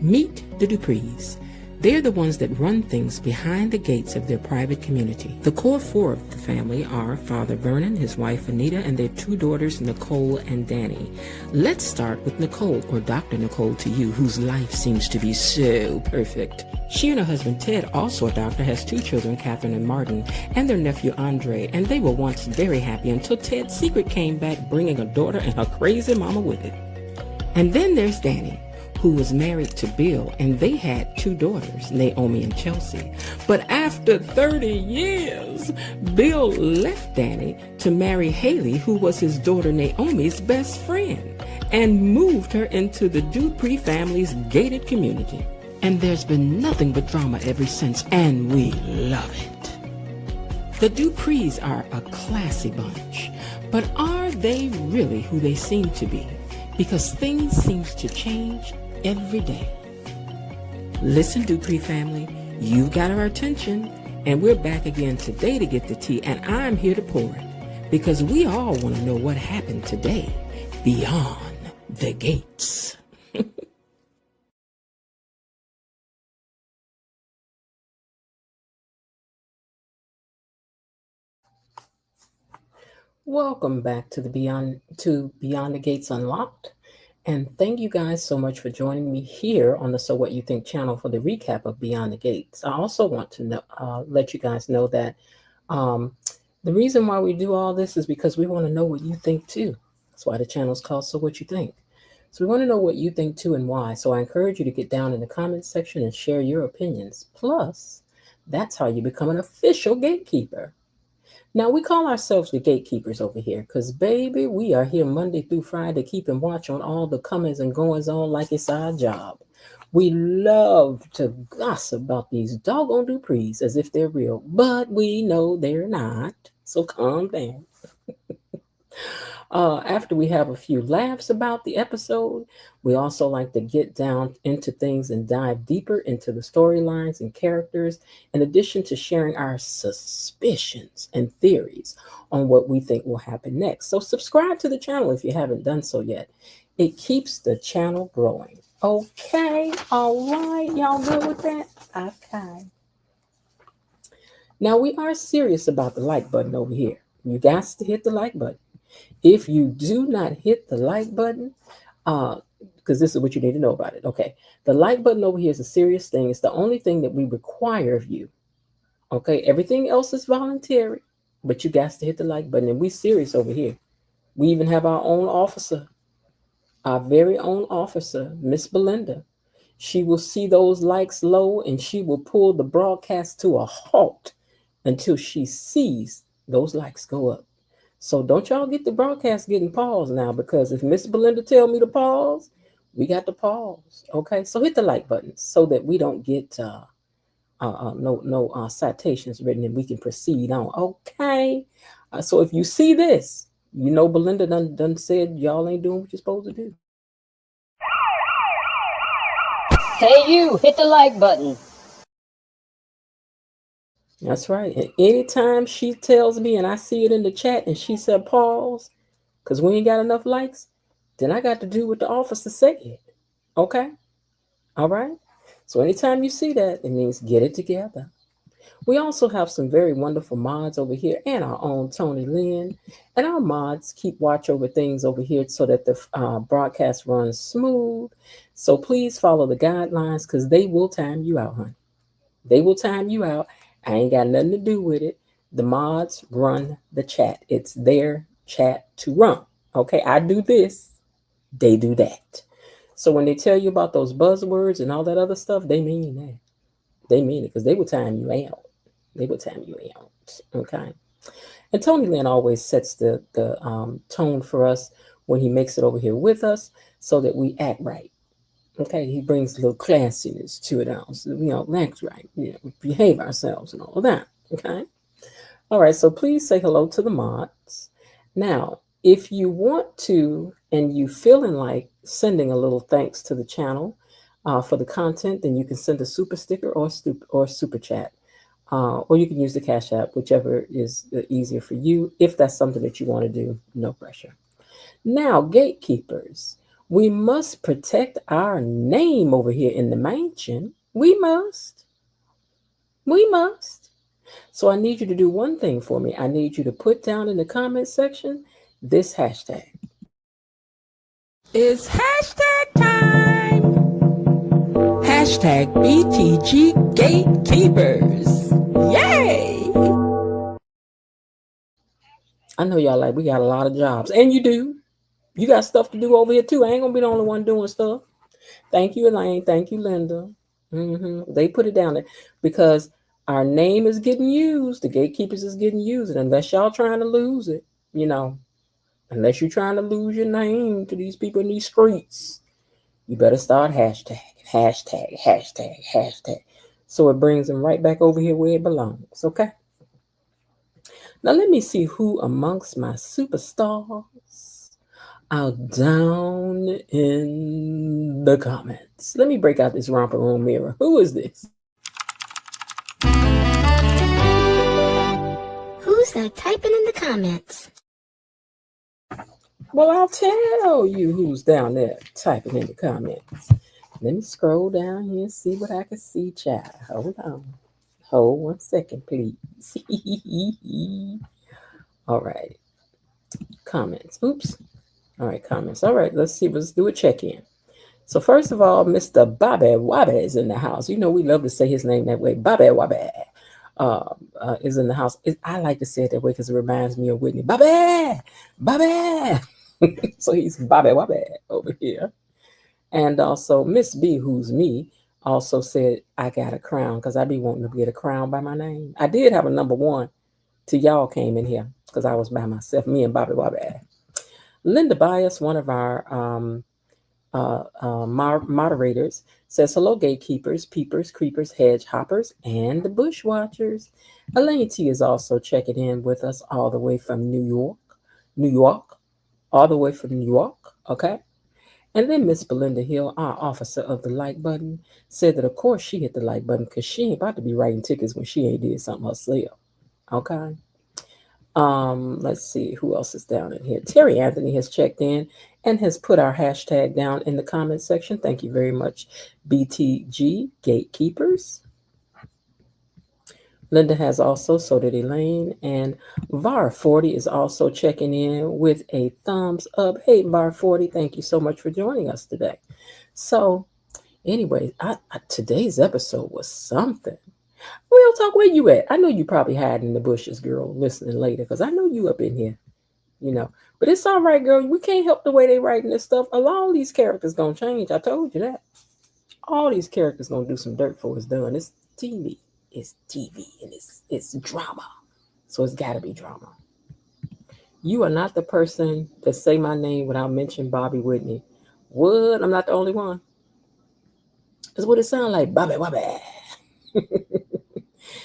Meet the Duprees. They're the ones that run things behind the gates of their private community. The core four of the family are Father Vernon, his wife Anita, and their two daughters, Nicole and Danny. Let's start with Nicole, or Dr. Nicole to you, whose life seems to be so perfect. She and her husband Ted, also a doctor, has two children, Catherine and Martin, and their nephew Andre, and they were once very happy until Ted's secret came back, bringing a daughter and her crazy mama with it. And then there's Danny, who was married to Bill, and they had two daughters, Naomi and Chelsea. But after 30 years, Bill left Danny to marry Haley, who was his daughter Naomi's best friend, and moved her into the Dupree family's gated community. And there's been nothing but drama ever since, and we love it. The Duprees are a classy bunch, but are they really who they seem to be? Because things seem to change every day. Listen, Dupree family, you've got our attention, and we're back again today to get the tea, and I'm here to pour it, because we all want to know what happened today beyond the gates. Welcome back to Beyond the Gates Unlocked. And thank you guys so much for joining me here on the So What You Think channel for the recap of Beyond the Gates. I also want to let you guys know that the reason why we do all this is because we want to know what you think too. That's why the channel is called So What You Think. So we want to know what you think too and why. So I encourage you to get down in the comments section and share your opinions. Plus, that's how you become an official gatekeeper. Now, we call ourselves the gatekeepers over here because, baby, we are here Monday through Friday keeping watch on all the comings and goings on like it's our job. We love to gossip about these doggone Duprees as if they're real, but we know they're not, so calm down. After we have a few laughs about the episode, we also like to get down into things and dive deeper into the storylines and characters, in addition to sharing our suspicions and theories on what we think will happen next. So subscribe to the channel if you haven't done so yet. It keeps the channel growing. Okay, all right, y'all good with that? Okay. Now, we are serious about the like button over here. You got to hit the like button. If you do not hit the like button, because this is what you need to know about it. Okay. The like button over here is a serious thing. It's the only thing that we require of you. Okay. Everything else is voluntary, but you got to hit the like button. And we serious over here. We even have our own officer, our very own officer, Miss Belinda. She will see those likes low and she will pull the broadcast to a halt until she sees those likes go up. So don't y'all get the broadcast getting paused now, because if Miss Belinda tell me to pause, we got to pause. Okay, so hit the like button so that we don't get no citations written and we can proceed on. Okay, so if you see this, you know Belinda done said y'all ain't doing what you're supposed to do. Hey, you, hit the like button. That's right. And anytime she tells me and I see it in the chat and she said pause, because we ain't got enough likes, then I got to do what the officer said. Okay? All right? So anytime you see that, it means get it together. We also have some very wonderful mods over here and our own Tony Lynn. And our mods keep watch over things over here so that the broadcast runs smooth. So please follow the guidelines because they will time you out, honey. They will time you out. I ain't got nothing to do with it. The mods run the chat. It's their chat to run. Okay, I do this. They do that. So when they tell you about those buzzwords and all that other stuff, they mean that. They mean it because they will time you out. They will time you out. Okay. And Tony Lynn always sets the tone for us when he makes it over here with us so that we act right. Okay, he brings a little classiness to it all. So, act right, behave ourselves and all of that. Okay. All right, so please say hello to the mods. Now, if you want to and you feeling like sending a little thanks to the channel for the content, then you can send a super sticker or super chat. Or you can use the Cash App, whichever is easier for you. If that's something that you want to do, no pressure. Now, gatekeepers. We must protect our name over here in the mansion. We must. We must. So I need you to do one thing for me. I need you to put down in the comment section this hashtag. It's hashtag time. Hashtag BTG Gatekeepers. Yay! I know y'all like, we got a lot of jobs. And you do. You got stuff to do over here too. I ain't gonna be the only one doing stuff. Thank you, Elaine. Thank you, Linda. They put it down there because our name is getting used. The gatekeepers is getting used. And unless y'all trying to lose it, you know, unless you're trying to lose your name to these people in these streets, you better start hashtag, hashtag, hashtag, hashtag. So it brings them right back over here where it belongs. Okay. Now let me see who amongst my superstars are down in the comments. Let me break out this romper room mirror. Who is this? Who's that typing in the comments? Well, I'll tell you who's down there typing in the comments. Let me scroll down here and see what I can see, child. Hold on. Hold 1 second, please. All right. Comments. Oops. All right, comments. All right, let's see. Let's do a check-in. So first of all, Mr. Bobby Wabby is in the house. You know we love to say his name that way. Bobby Wabby is in the house. I like to say it that way because it reminds me of Whitney. Bobby! Bobby! So he's Bobby Wabby over here. And also Miss B, who's me, also said I got a crown because I be wanting to get a crown by my name. I did have a number one till y'all came in here because I was by myself, me and Bobby Wabby. Linda Bias, one of our moderators, says hello, gatekeepers, peepers, creepers, hedge hoppers, and the bush watchers. Elaine T is also checking in with us all the way from New York, all the way from New York. Okay. And then Miss Belinda Hill, our officer of the like button, said that of course she hit the like button because she ain't about to be writing tickets when she ain't did something herself. Okay. Let's see who else is down in here. Terry Anthony has checked in and has put our hashtag down in the comment section. Thank you very much, BTG Gatekeepers. Linda has also, so did Elaine, and VAR40 is also checking in with a thumbs up. Hey, VAR40, thank you so much for joining us today. So, anyway, today's episode was something. Real talk, where you at? I know you probably hiding in the bushes, girl, listening later, because I know you up in here, you know. But it's all right, girl. We can't help the way they writing this stuff. A lot of these characters gonna change. I told you that. All these characters gonna do some dirt for it's done. It's TV. It's TV and it's drama. So it's gotta be drama. You are not the person that say my name without mentioning Bobby Whitney. What? I'm not the only one. That's what it sounds like. Bobby Bobby.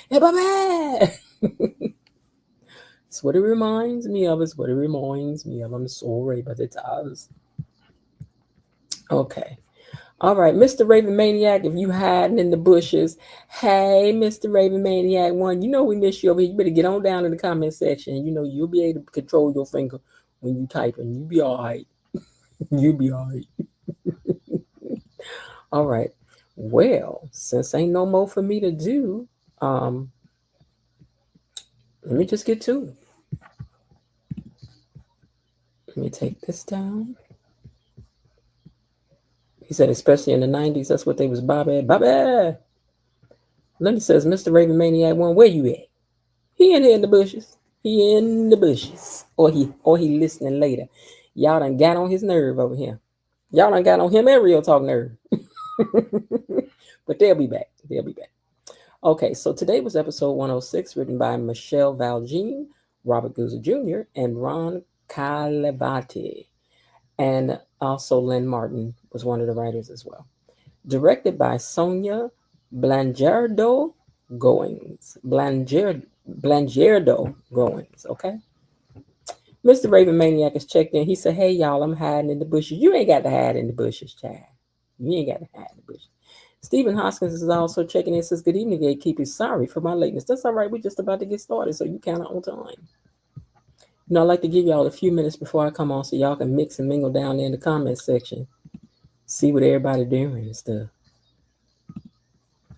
Hey Bobby. It's what it reminds me of. It's what it reminds me of. I'm sorry, but it does. Okay. All right, Mr. Raven Maniac, if you hiding in the bushes, hey, Mr. Raven Maniac one, you know we miss you over here. You better get on down in the comment section. You know you'll be able to control your finger when you type, and you be all right. You be all right. All right. Well, since ain't no more for me to do, let me just get to it. Let me take this down. He said, especially in the 90s, that's what they was Bobby. Bobby! Linda says, Mr. Raven Maniac one, where you at? He in here in the bushes. He in the bushes. Or he listening later. Y'all done got on his nerve over here. Y'all done got on him and Real Talk nerve. But they'll be back. They'll be back. Okay, so today was episode 106, written by Michelle Valjean, Robert Guzzo Jr., and Ron Calavati. And also Lynn Martin was one of the writers as well. Directed by Sonia Blangiardo Goings. Blangiardo Goings, okay? Mr. Raven Maniac is checked in. He said, hey, y'all, I'm hiding in the bushes. You ain't got to hide in the bushes, child. You ain't got to hide in the bushes. Stephen Hoskins is also checking in. Says, good evening, gatekeepers. Sorry for my lateness. That's all right. We're just about to get started, so you kind of on time. You know, I'd like to give y'all a few minutes before I come on so y'all can mix and mingle down there in the comment section. see what everybody doing and stuff.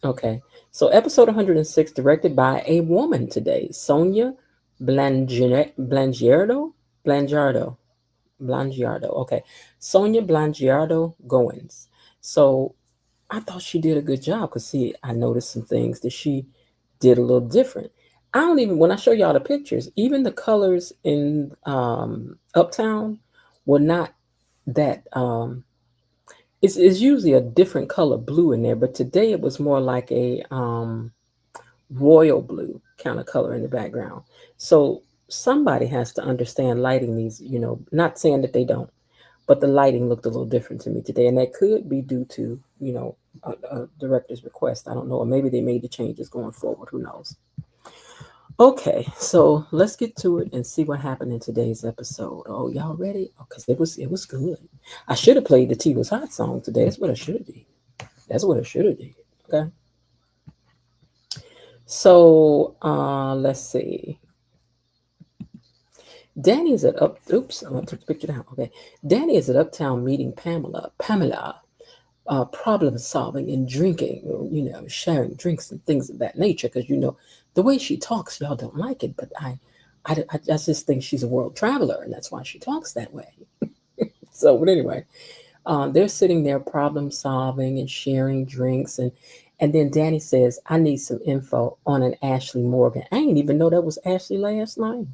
Okay. So episode 106, directed by a woman today, Sonia Blangiardo. Blangiardo. Blangiardo. Okay. Sonia Blangiardo Goins. So I thought she did a good job because, see, I noticed some things that she did a little different. I don't even, when I show y'all the pictures, even the colors in Uptown were not that. It's usually a different color blue in there, but today it was more like a royal blue kind of color in the background. So somebody has to understand lighting these, not saying that they don't, but the lighting looked a little different to me today. And that could be due to, a director's request. I don't know. Or maybe they made the changes going forward. Who knows? Okay, so let's get to it and see what happened in today's episode. Oh, y'all ready? Because it was good. I should have played the Tea Was Hot song today. That's what I should have did. That's what I should have did. Okay. So let's see. Danny is at up. Oops, I took the picture down. Okay, Danny is at Uptown meeting Pamela. Pamela, problem solving and drinking. Sharing drinks and things of that nature. Because the way she talks, y'all don't like it, but I just think she's a world traveler, and that's why she talks that way. So, but anyway, they're sitting there problem solving and sharing drinks, and then Danny says, "I need some info on an Ashley Morgan." I didn't even know that was Ashley last night.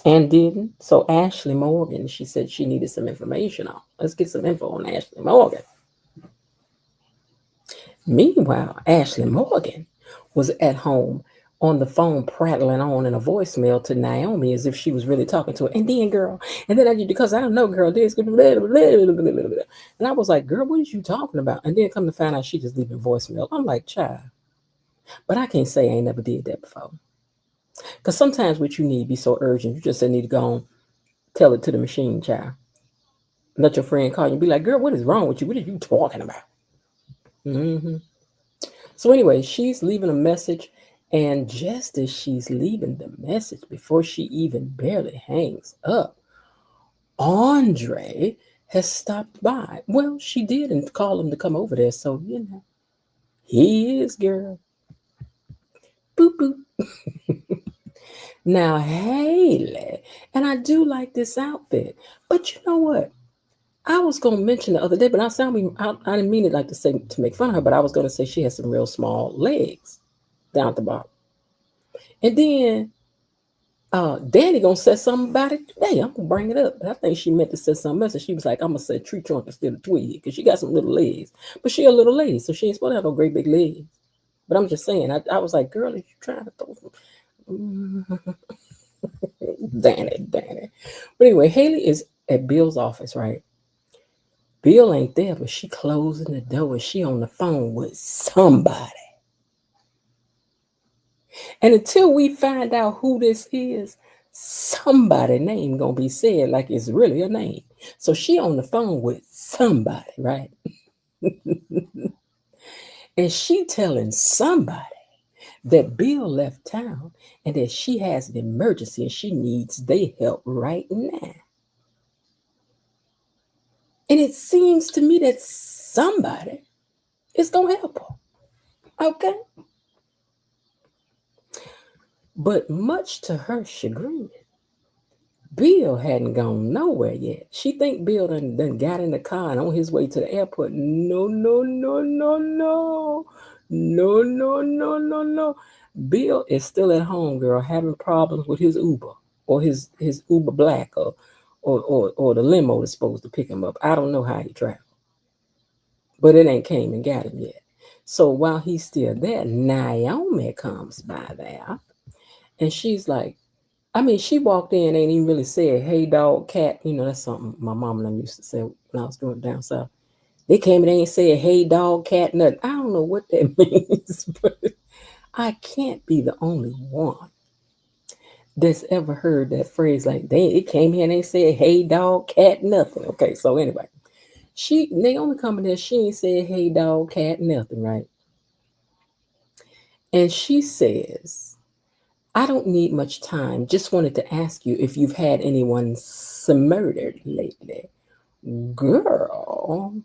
And didn't. So Ashley Morgan, she said she needed some information on. Let's get some info on Ashley Morgan. Meanwhile, Ashley Morgan was at home on the phone prattling on in a voicemail to Naomi as if she was really talking to her. And then, girl, and then because I don't know, girl, this, blah, blah, blah, blah, blah, blah, blah. And I was like, girl, what is you talking about? And then come to find out she just leaving voicemail. I'm like, child. But I can't say I ain't never did that before. Because sometimes what you need be so urgent, you just need to go on, tell it to the machine, child. Let your friend call you and be like, girl, what is wrong with you? What are you talking about? Hmm. So, anyway, she's leaving a message. And just as she's leaving the message, before she even barely hangs up, Andre has stopped by. Well, she did and call him to come over there. So, he is, girl. Boop, boop. Now, Haley, and I do like this outfit. But you know what? I was gonna mention the other day, but I didn't mean it like to say to make fun of her, but I was gonna say she has some real small legs down at the bottom. And then Danny gonna say something about it today. I'm gonna bring it up. But I think she meant to say something else. And she was like, I'm gonna say tree trunk instead of twig because she got some little legs. But she a little lady, so she ain't supposed to have no great big legs. But I'm just saying, I was like, girl, are you trying to throw some Danny. But anyway, Haley is at Bill's office, right? Bill ain't there, but she closing the door and she on the phone with somebody. And until we find out who this is, somebody name gonna be said like it's really a name. So she on the phone with somebody, right? And she telling somebody that Bill left town and that she has an emergency and she needs their help right now. And it seems to me that somebody is gonna help her. Okay. But much to her chagrin, Bill hadn't gone nowhere yet. She think Bill done got in the car and on his way to the airport. No, no, no, no, no. No, no, no, no, no. Bill is still at home, girl, having problems with his Uber or his Uber Black or the limo that's supposed to pick him up. I don't know how he traveled. But it ain't came and got him yet. So while he's still there, Naomi comes by there and she's like, I mean, she walked in, ain't even really said, hey, dog, cat. That's something my mom and them used to say when I was going down south. They came and they ain't said, hey, dog, cat, nothing. I don't know what that means, but I can't be the only one that's ever heard that phrase like it came here and they said, hey, dog, cat, nothing. Okay, so anyway, Naomi coming there, she ain't said, hey, dog, cat, nothing, right? And she says, I don't need much time. Just wanted to ask you if you've had anyone murdered lately. Girl,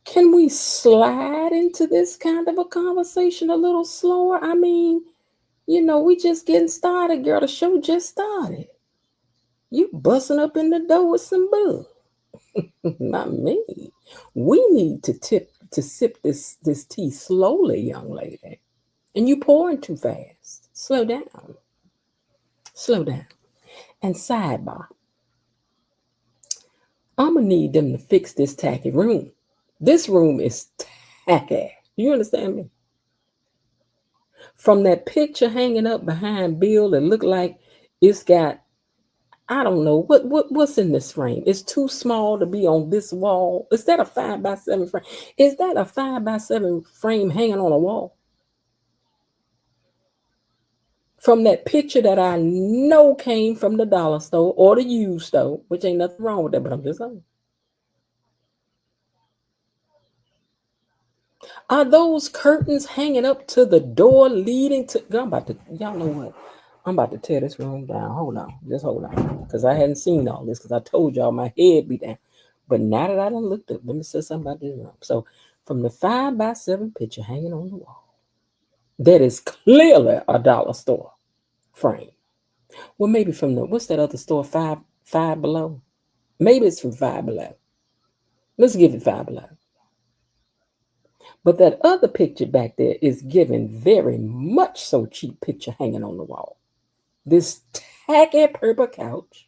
can we slide into this kind of a conversation a little slower? I mean, we just getting started, girl. The show just started. You busting up in the door with some bug. Not me. We need to sip this tea slowly, young lady. And you pouring too fast. Slow down. Slow down. And sidebar, I'm gonna need them to fix this tacky room. This room is tacky. You understand me? From that picture hanging up behind Bill, it looked like it's got, I don't know what's in this frame. It's too small to be on this wall. Is that a 5x7 frame? Is that a 5x7 frame hanging on a wall? From that picture that I know came from the dollar store or the used store, which ain't nothing wrong with that, but I'm just saying. Are those curtains hanging up to the door leading to? Girl, y'all know what? I'm about to tear this room down. Hold on, just hold on, because I hadn't seen all this. Because I told y'all my head be down, but now that I done looked up, let me say something about this room. So, from the 5x7 picture hanging on the wall, that is clearly a dollar store frame. Well, maybe from the what's that other store? Five below. Maybe it's from Five Below. Let's give it Five Below. But that other picture back there is given very much so cheap picture hanging on the wall. This tacky purple couch.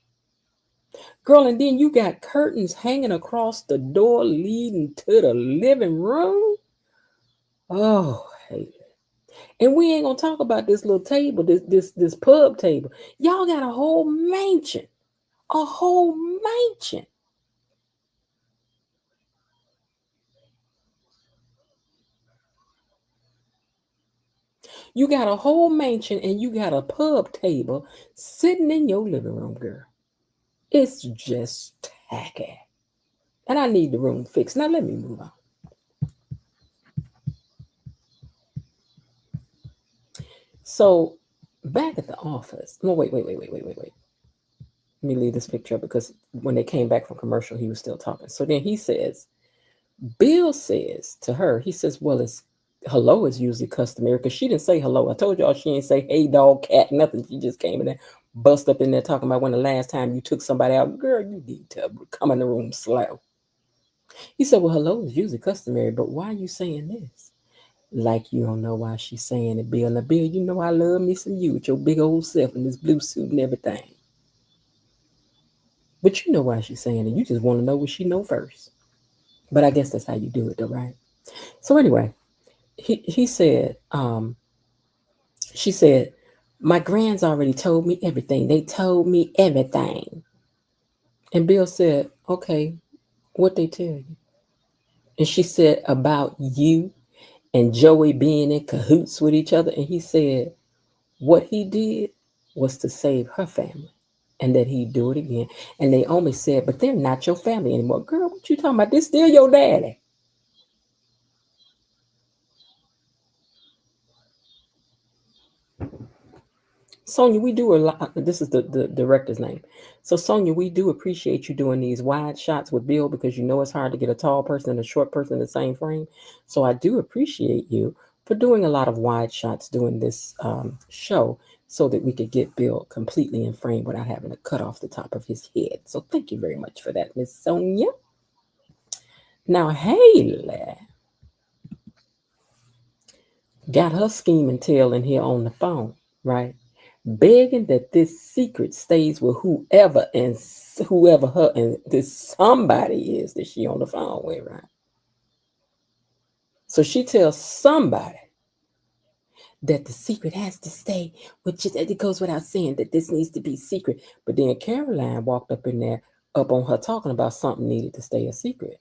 Girl, and then you got curtains hanging across the door leading to the living room. Oh, hey. And we ain't gonna talk about this little table, this pub table. Y'all got a whole mansion. A whole mansion. You got a whole mansion and you got a pub table sitting in your living room, girl. It's just tacky. And I need the room fixed. Now let me move on. So back at the office. No, wait. Let me leave this picture up because when they came back from commercial, he was still talking. So then Bill says to her, he says, well, it's hello is usually customary because she didn't say hello. I told y'all she didn't say hey dog, cat, nothing. She just came in there, bust up in there talking about when the last time you took somebody out. Girl, you need to come in the room slow. He said, well, hello is usually customary, but why are you saying this? Like you don't know why she's saying it, Bill. Now, Bill, you know I love me some you with your big old self in this blue suit and everything. But you know why she's saying it. You just want to know what she know first. But I guess that's how you do it, though, right? So anyway, he said, she said, my grands already told me everything. They told me everything. And Bill said, okay, what they tell you? And she said about you and Joey being in cahoots with each other. And he said, what he did was to save her family and that he'd do it again. And they only said, but they're not your family anymore. Girl, what you talking about? This still your daddy. Sonia, we do a lot. This is the director's name. So, Sonia, we do appreciate you doing these wide shots with Bill because you know it's hard to get a tall person and a short person in the same frame. So, I do appreciate you for doing a lot of wide shots during this show so that we could get Bill completely in frame without having to cut off the top of his head. So, thank you very much for that, Miss Sonia. Now, Haley got her scheming tail in here on the phone, right? Begging that this secret stays with whoever her and this somebody is that she on the phone with, right? So she tells somebody that the secret has to stay, which is, it goes without saying that this needs to be secret. But then Caroline walked up in there, up on her talking about something needed to stay a secret.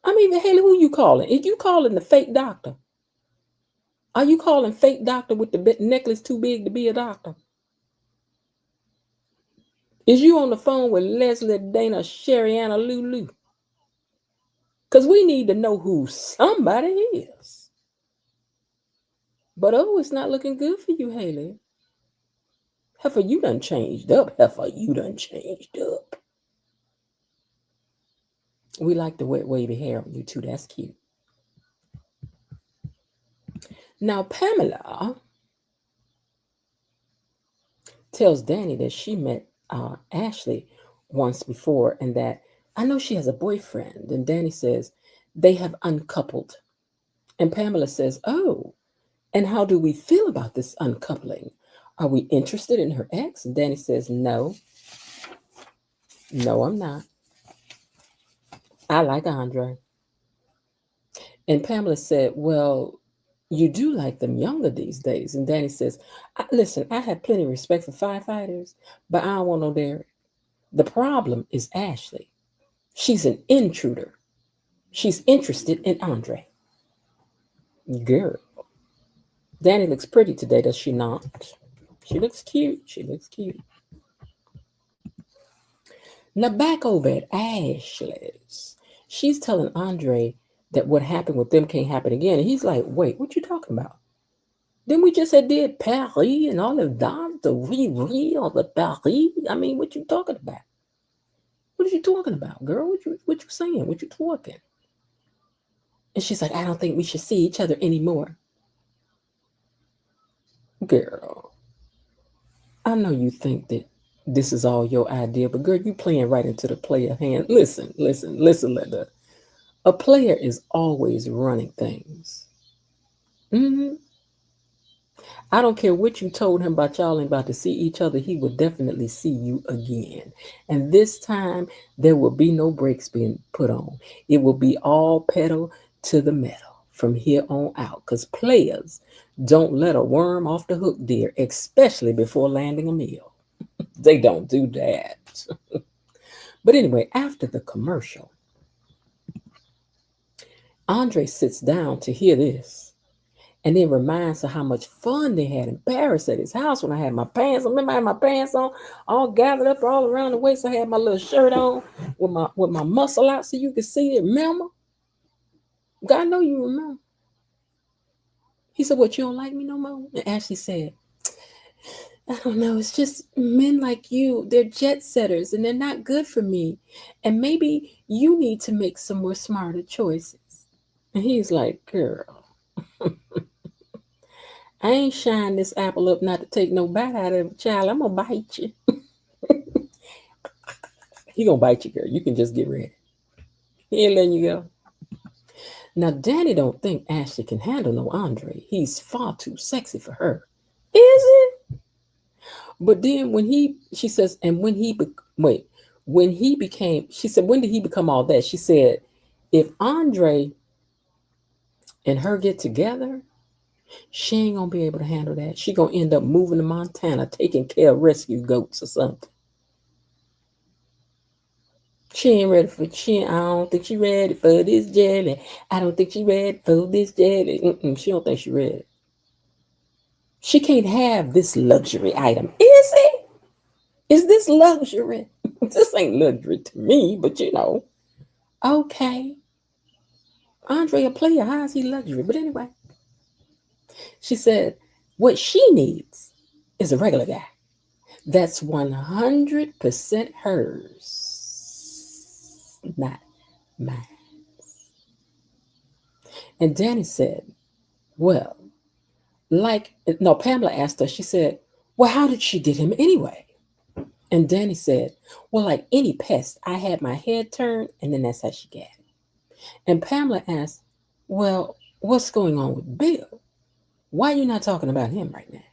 I mean, Haley, who you calling? Is you calling the fake doctor? Are you calling fake doctor with the necklace too big to be a doctor? Is you on the phone with Leslie, Dana, Sherriana, Lulu? Because we need to know who somebody is. But oh, it's not looking good for you, Haley. Heifer, you done changed up. Heifer, you done changed up. We like the wet wavy hair on you too. That's cute. Now Pamela tells Danny that she met Ashley once before and that I know she has a boyfriend. And Danny says they have uncoupled. And Pamela says, oh, and how do we feel about this uncoupling? Are we interested in her ex? And Danny says, no, no, I'm not. I like Andre. And Pamela said, well, you do like them younger these days. And Danny says, listen, I have plenty of respect for firefighters, but I don't want no Derek. The problem is Ashley. She's an intruder. She's interested in Andre. Girl. Danny looks pretty today, does she not? She looks cute. She looks cute. Now back over at Ashley's. She's telling Andre that what happened with them can't happen again. And he's like, wait, what you talking about? Then we just had did Paris and all of that, the Riri, all the Paris. I mean, what you talking about? What are you talking about, girl? What you saying? What you talking? And she's like, I don't think we should see each other anymore. Girl, I know you think that this is all your idea, but girl, you playing right into the player hand. Listen, Linda. A player is always running things. hmm I don't care what you told him about y'all ain't about to see each other. He will definitely see you again. And this time, there will be no brakes being put on. It will be all pedal to the metal from here on out. Because players don't let a worm off the hook, dear, especially before landing a meal. They don't do that. But anyway, after the commercial, Andre sits down to hear this. And then reminds her how much fun they had in Paris at his house when I had my pants. I remember I had my pants on, all gathered up all around the waist. I had my little shirt on with my muscle out so you could see it. Remember? God know you remember. He said, what, you don't like me no more? And Ashley said, I don't know. It's just men like you. They're jet setters and they're not good for me. And maybe you need to make some more smarter choices. And he's like, girl, I ain't shine this apple up not to take no bite out of it, child. I'm gonna bite you. He gonna bite you, girl. You can just get ready. He ain't letting you go. Now, Danny don't think Ashley can handle no Andre. He's far too sexy for her. Is it? But then she says, and when he became, she said, when did he become all that? She said, if Andre and her get together, she ain't gonna be able to handle that. She gonna end up moving to Montana, taking care of rescue goats or something. She ain't ready for. I don't think she ready for this jelly. I don't think she ready for this jelly. She don't think she ready. She can't have this luxury item. Is it? Is this luxury? This ain't luxury to me, but you know. Okay. Andre a player. How is he luxury? But anyway. She said, what she needs is a regular guy. That's 100% hers, not mine. And Danny said, well, no, Pamela asked her, she said, well, how did she get him anyway? And Danny said, well, like any pest, I had my head turned and then that's how she got it. And Pamela asked, well, what's going on with Bill? Why are you not talking about him right now?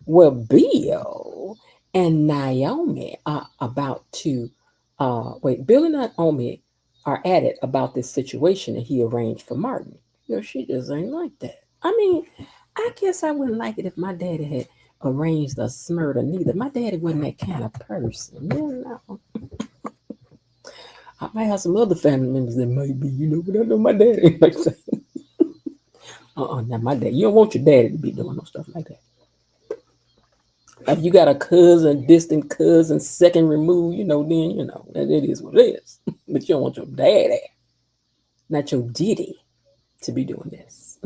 Well, Bill and Naomi are about to, Bill and Naomi are at it about this situation that he arranged for Martin. You know, she just ain't like that. I mean, I guess I wouldn't like it if my daddy had arranged a murder neither. My daddy wasn't that kind of person, you know. I might have some other family members that might be, you know, but I know my daddy ain't like that. Not my dad. You don't want your daddy to be doing no stuff like that. If you got a cousin, distant cousin, second removed, you know, then you know that it is what it is. But you don't want your daddy, not your diddy, to be doing this.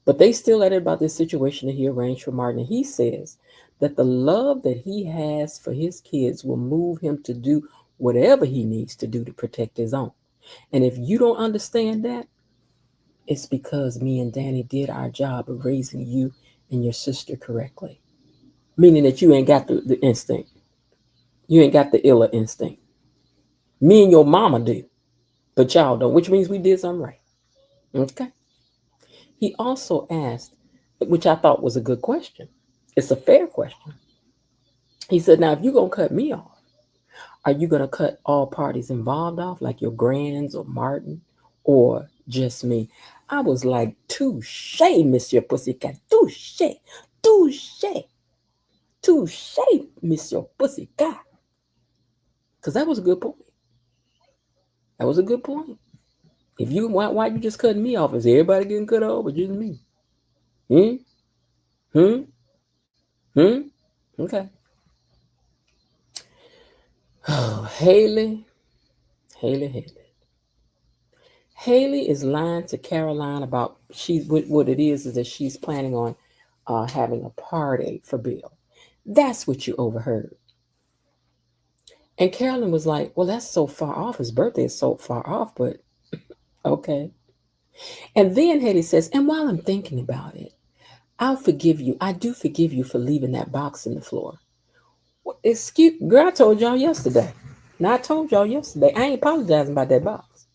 But they still at it about this situation that he arranged for Martin. And he says that the love that he has for his kids will move him to do whatever he needs to do to protect his own. And if you don't understand that, it's because me and Danny did our job of raising you and your sister correctly. Meaning that you ain't got the instinct. You ain't got the illa instinct. Me and your mama do, but y'all don't, which means we did something right. Okay. He also asked, which I thought was a good question. It's a fair question. He said, now, if you're going to cut me off, are you going to cut all parties involved off, like your grands or Martin, or just me? I was like, touche, Monsieur Pussycat, touche, touche, touche, Monsieur Pussycat. Because that was a good point. That was a good point. If you why you just cutting me off? Is everybody getting cut off or just me? Hmm? Hmm? Hmm? Okay. Oh, Haley. Haley is lying to Caroline about what it is that she's planning on having a party for Bill. That's what you overheard. And Carolyn was like, well, that's so far off. His birthday is so far off, but okay. And then Haley says, and while I'm thinking about it, I'll forgive you. I do forgive you for leaving that box in the floor. Well, excuse, girl, I told y'all yesterday. Now, I told y'all yesterday. I ain't apologizing about that box.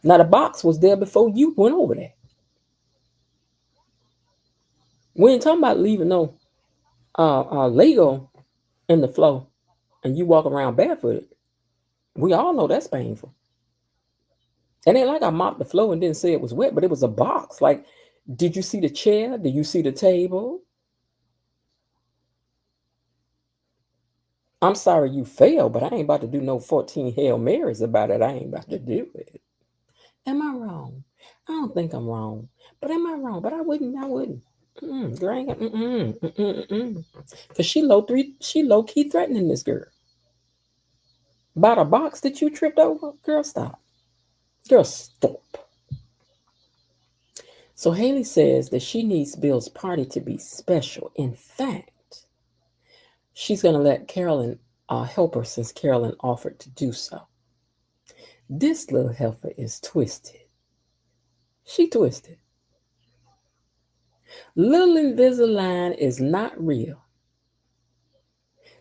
Now, the box was there before you went over there. We ain't talking about leaving no Lego in the floor and you walk around barefooted. We all know that's painful. It ain't like I mopped the floor and didn't say it was wet, but it was a box. Like, did you see the chair? Did you see the table? I'm sorry you failed, but I ain't about to do no 14 Hail Marys about it. I ain't about to do it. Am I wrong? I don't think I'm wrong. But am I wrong? But I wouldn't. Girl, I ain't Cause she low key threatening this girl. About a box that you tripped over? Girl, stop. Girl, stop. So Haley says that she needs Bill's party to be special. In fact, she's going to let Carolyn help her since Carolyn offered to do so. This little heifer is twisted. She twisted. Little Invisalign is not real.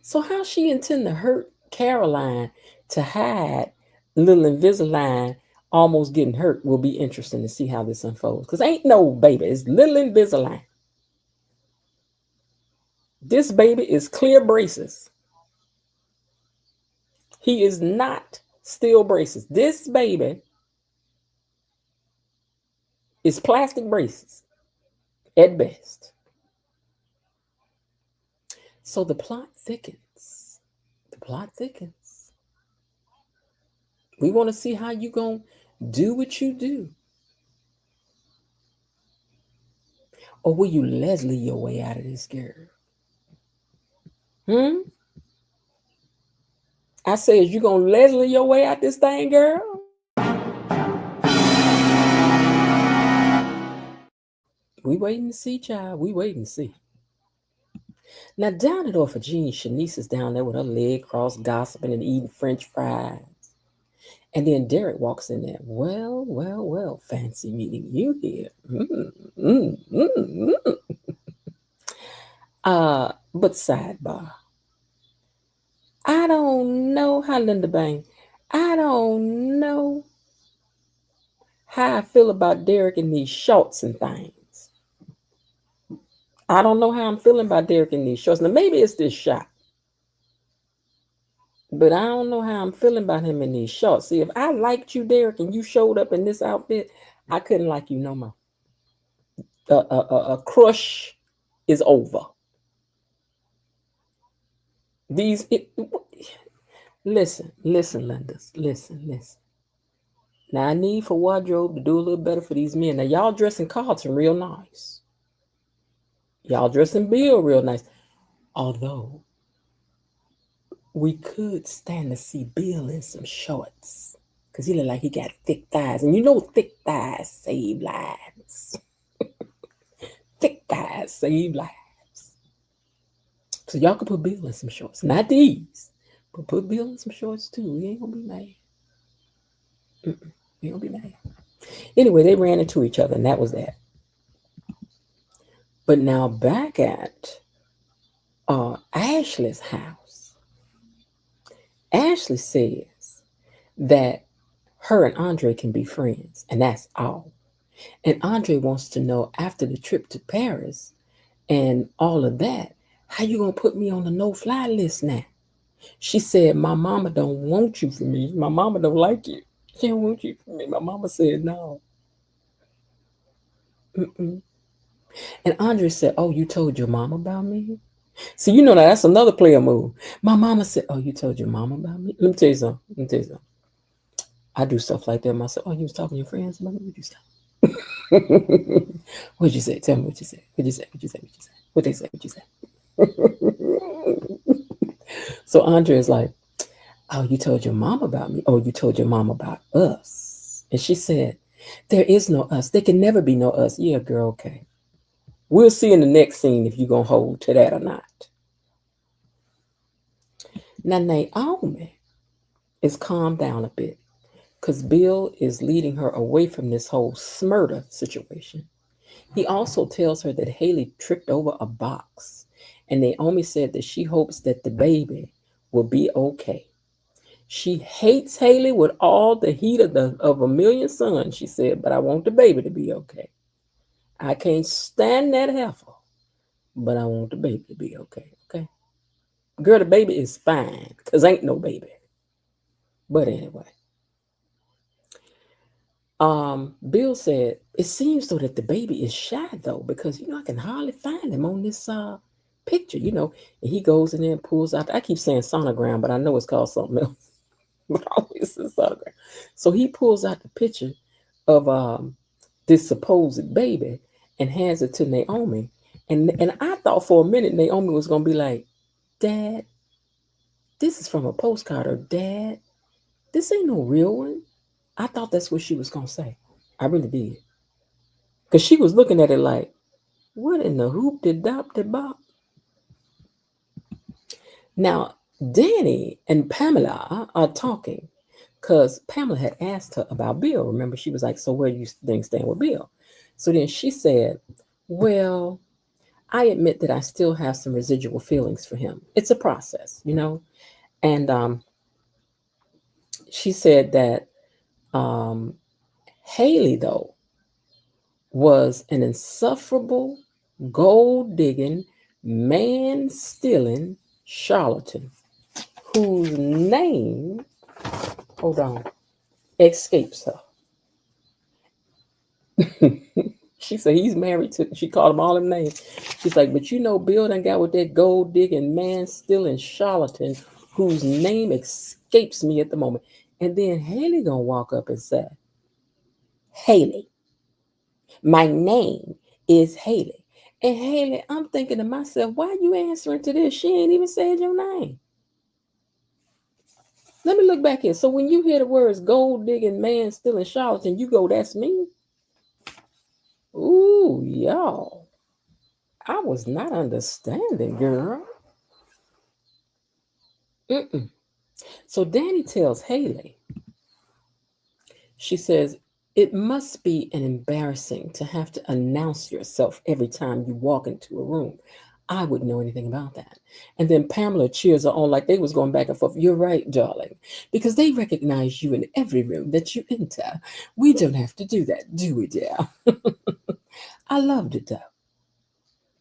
So how she intend to hurt Caroline to hide little Invisalign almost getting hurt will be interesting to see how this unfolds. Because ain't no baby. It's little Invisalign. This baby is clear braces. He is not steel braces. This baby is plastic braces at best. So the plot thickens. The plot thickens. We want to see how you going to do what you do. Or will you Leslie your way out of this girl? Hmm? I said, you going to Leslie your way out this thing, girl? We waiting to see, child. We waiting to see. Now, down at Orpha Jean, Shanice is down there with her leg crossed, gossiping and eating French fries. And then Derek walks in there. Well, fancy meeting you here. But sidebar. I don't know how Linda Bang. I don't know how I feel about Derek and these shorts and things. I don't know how I'm feeling about Derek and these shorts. Now maybe it's this shot. But I don't know how I'm feeling about him in these shorts. See, if I liked you, Derek, and you showed up in this outfit, I couldn't like you no more. A crush is over. These, listen, Lindas, listen. Now I need for wardrobe to do a little better for these men. Now y'all dressing Carlton real nice. Y'all dressing Bill real nice. Although we could stand to see Bill in some shorts. Because he look like he got thick thighs. And you know thick thighs save lives. Thick thighs save lives. So y'all could put Bill in some shorts. Not these, but put Bill in some shorts too. We ain't gonna be mad. We ain't gonna be mad. Anyway, they ran into each other, and that was that. But now back at Ashley's house, Ashley says that her and Andre can be friends, and that's all. And Andre wants to know after the trip to Paris and all of that, how you gonna put me on the no-fly list now? She said, my mama don't want you for me. My mama don't like you. She don't want you for me. My mama said no. Mm-mm. And Andre said, oh, you told your mama about me? See, you know that's another player move. My mama said, oh, you told your mama about me? Let me tell you something. Let me tell you something. I do stuff like that myself. Oh, you was talking to your friends about me? What'd you say? What'd you say? Tell me what you said. What'd you say? What'd you say? What'd you say? What they say? What you say? So Andre is like, oh, you told your mom about me? Oh, you told your mom about us? And she said, there is no us. There can never be no us. Yeah, girl, okay. We'll see in the next scene if you're going to hold to that or not. Now, Naomi is calmed down a bit because Bill is leading her away from this whole Smyrna situation. He also tells her that Haley tripped over a box, and Naomi said that she hopes that the baby will be okay. She hates Haley with all the heat of a million suns, she said, but I want the baby to be okay. I can't stand that heifer, but I want the baby to be okay. Okay. Girl, the baby is fine, because ain't no baby. But anyway. Bill said, it seems though that the baby is shy though, because I can hardly find him on this picture. And he goes in there and pulls out. I keep saying sonogram, but I know it's called something else. But always a sonogram. So he pulls out the picture of this supposed baby and hands it to Naomi. And I thought for a minute Naomi was gonna be like, Dad, this is from a postcard, or Dad, this ain't no real one. I thought that's what she was gonna say. I really did. Because she was looking at it like, what in the hoop did dop did bop? Now, Danny and Pamela are talking because Pamela had asked her about Bill. Remember, she was like, so where do you things stand with Bill? So then she said, well, I admit that I still have some residual feelings for him. It's a process. And she said that um, Haley, though, was an insufferable, gold digging, man stealing charlatan whose name, hold on, escapes her. She said he's married to, she called him all them names. She's like, but Bill done got with that gold digging, man stealing charlatan whose name escapes me at the moment. And then Haley gonna walk up and say, Haley, my name is Haley. And Haley, I'm thinking to myself, why you answering to this? She ain't even said your name. Let me look back here. So when you hear the words gold digging, man stealing charlatan, you go, that's me? Ooh, y'all. I was not understanding, girl. Mm-mm. So Danny tells Haley, she says, it must be an embarrassing to have to announce yourself every time you walk into a room. I wouldn't know anything about that. And then Pamela cheers her on like they was going back and forth. You're right, darling, because they recognize you in every room that you enter. We don't have to do that, do we, dear? I loved it, though.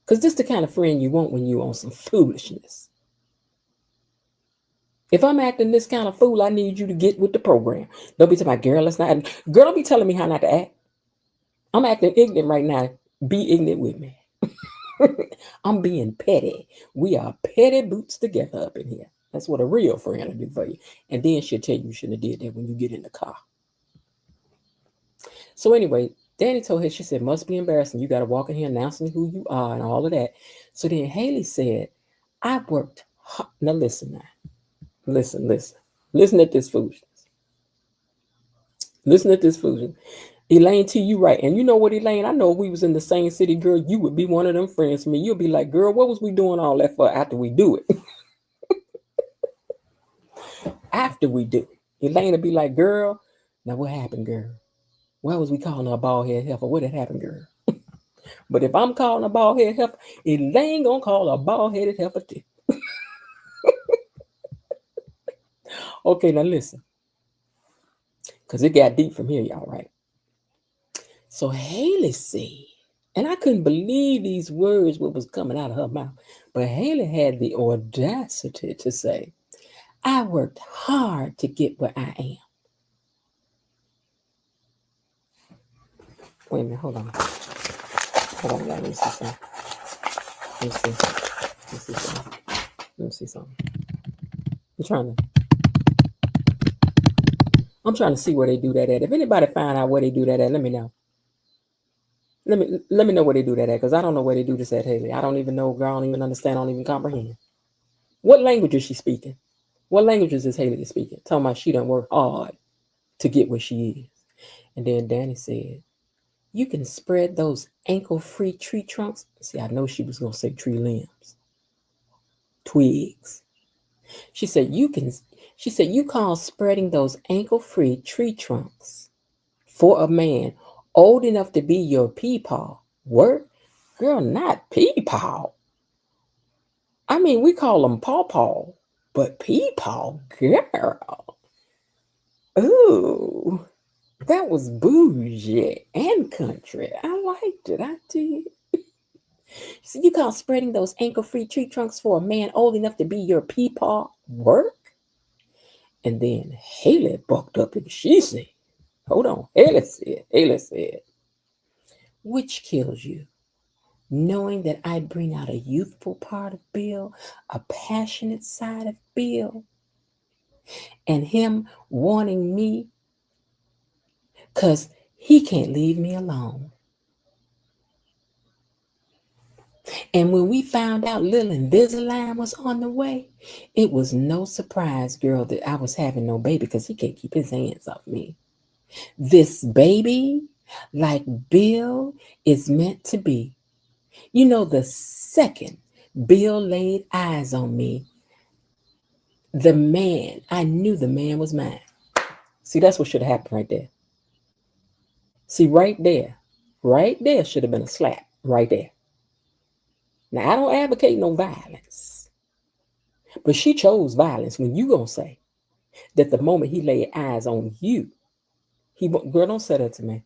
Because this the kind of friend you want when you on some foolishness. If I'm acting this kind of fool, I need you to get with the program. Don't be talking about, girl, let's not. Girl, don't be telling me how not to act. I'm acting ignorant right now. Be ignorant with me. I'm being petty. We are petty boots together up in here. That's what a real friend will do for you. And then she'll tell you shouldn't have did that when you get in the car. So anyway, Danny told her, she said, must be embarrassing. You got to walk in here announcing who you are and all of that. So then Haley said, I worked hard. Now listen now. Listen. Listen at this foolishness. Listen at this foolishness. Elaine T, you right. And you know what, Elaine? I know if we was in the same city, girl, you would be one of them friends to me. You'll be like, girl, what was we doing all that for after we do it? After we do it. Elaine would be like, girl, now what happened, girl? Why was we calling her a bald head heifer? What had happened, girl? But if I'm calling a bald head heifer, Elaine gonna call a bald headed heifer too. Okay, now listen, because it got deep from here, y'all, right? So Haley said, and I couldn't believe these words, what was coming out of her mouth. But Haley had the audacity to say, I worked hard to get where I am. Wait a minute, hold on. Hold on, y'all. Let me see something. Let me see. Let me see something. Let me see something. I'm trying to I'm trying to see where they do that at. If anybody find out where they do that at, let me know. Let me know where they do that at, because I don't know where they do this at, Haley. I don't even know, girl. I don't even understand. I don't even comprehend. What language is she speaking? What languages is Haley speaking? Talking about she done work hard to get where she is. And then Danny said, you can spread those ankle-free tree trunks. See, I know she was gonna say tree limbs, twigs. She said, you call spreading those ankle-free tree trunks for a man old enough to be your peepaw work? Girl, not peepaw. I mean, we call them pawpaw, but peepaw, girl. Ooh, that was bougie and country. I liked it. I did. So you call spreading those ankle-free tree trunks for a man old enough to be your peepaw work? And then Haley bucked up and she said, hold on. Haley said, which kills you? Knowing that I bring out a youthful part of Bill, a passionate side of Bill, and him wanting me because he can't leave me alone. And when we found out little Invisalign was on the way, it was no surprise, girl, that I was having no baby because he can't keep his hands off me. This baby, like Bill, is meant to be. You know, the second Bill laid eyes on me, I knew the man was mine. See, that's what should have happened right there. See, right there should have been a slap right there. Now, I don't advocate no violence, but she chose violence when you gonna say that the moment he laid eyes on you, girl, don't say that to me.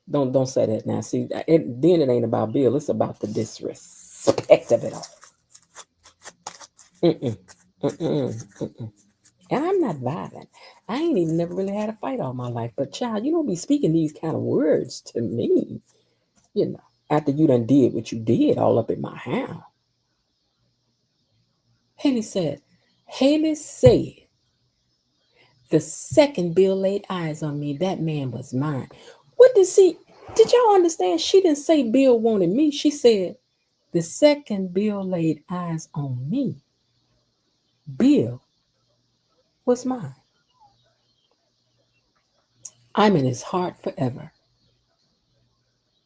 Don't say that now. See, then it ain't about Bill. It's about the disrespect of it all. Mm-mm, mm-mm, mm-mm. And I'm not violent. I ain't even never really had a fight all my life. But child, you don't be speaking these kind of words to me. You know, after you done did what you did all up in my house. Haley said, Haley said, the second Bill laid eyes on me, that man was mine. What did y'all understand? She didn't say Bill wanted me. She said, the second Bill laid eyes on me, Bill was mine. I'm in his heart forever.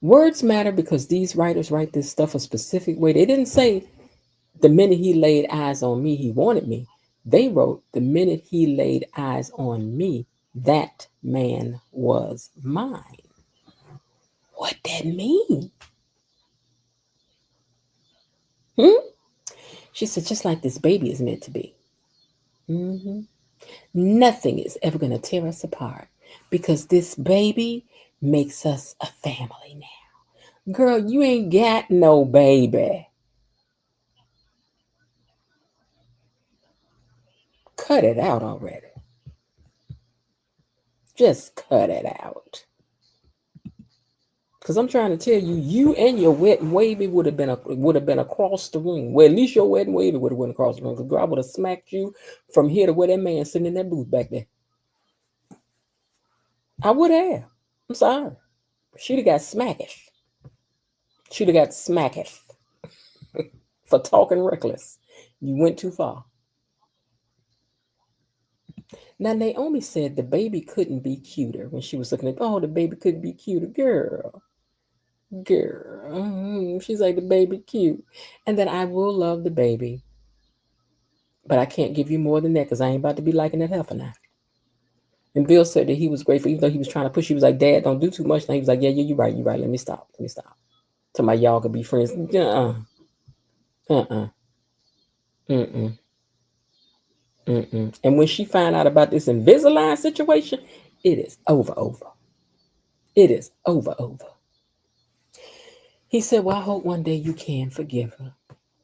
Words matter because these writers write this stuff a specific way. They didn't say the minute he laid eyes on me, he wanted me. They wrote the minute he laid eyes on me, that man was mine. What that mean? Hmm? She said, just like this baby is meant to be. Hmm. Nothing is ever going to tear us apart because this baby makes us a family now. Girl, you ain't got no baby. Cut it out already. Just cut it out. Because I'm trying to tell you, you and your wet and wavy would have been across the room. Well, at least your wet and wavy would have went across the room. Because girl, I would have smacked you from here to where that man sitting in that booth back there. I would have. I'm sorry. She'd have got smacketh. She'd have got smacketh for talking reckless. You went too far. Now Naomi said the baby couldn't be cuter when she was looking at. Oh, the baby couldn't be cuter, girl, girl. She's like the baby cute, and that I will love the baby, but I can't give you more than that because I ain't about to be liking that heifer now. And Bill said that he was grateful, even though he was trying to push. He was like, "Dad, don't do too much." And he was like, "Yeah, yeah, you're right, you're right. Let me stop, let me stop." To my y'all could be friends. Uh, mm, mm. And when she found out about this Invisalign situation, it is over, over. It is over, over. He said, "Well, I hope one day you can forgive her.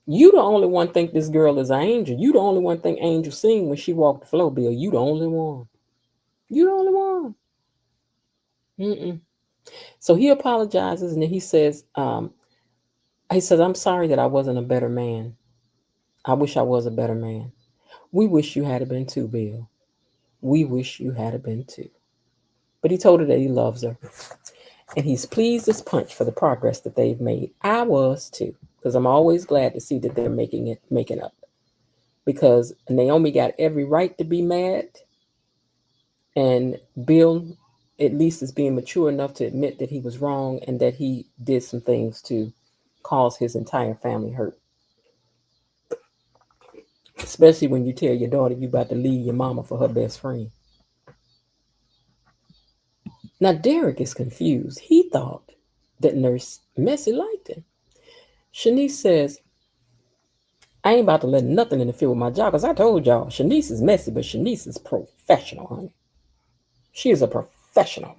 You the only one think this girl is an angel. You the only one think Angel seen when she walked the floor, Bill. You the only one. You the only one." Mm-mm. So he apologizes and then he says, "I'm sorry that I wasn't a better man. I wish I was a better man. We wish you had been too, Bill. We wish you had been too." But he told her that he loves her and he's pleased as punch for the progress that they've made. I was too, because I'm always glad to see that they're making up. Because Naomi got every right to be mad, and Bill at least is being mature enough to admit that he was wrong and that he did some things to cause his entire family hurt. Especially when you tell your daughter you about to leave your mama for her best friend. Now Derek is confused. He thought that Nurse Messy liked him. Shanice says, "I ain't about to let nothing interfere with my job because I told y'all Shanice is messy, but Shanice is professional, honey. She is a professional."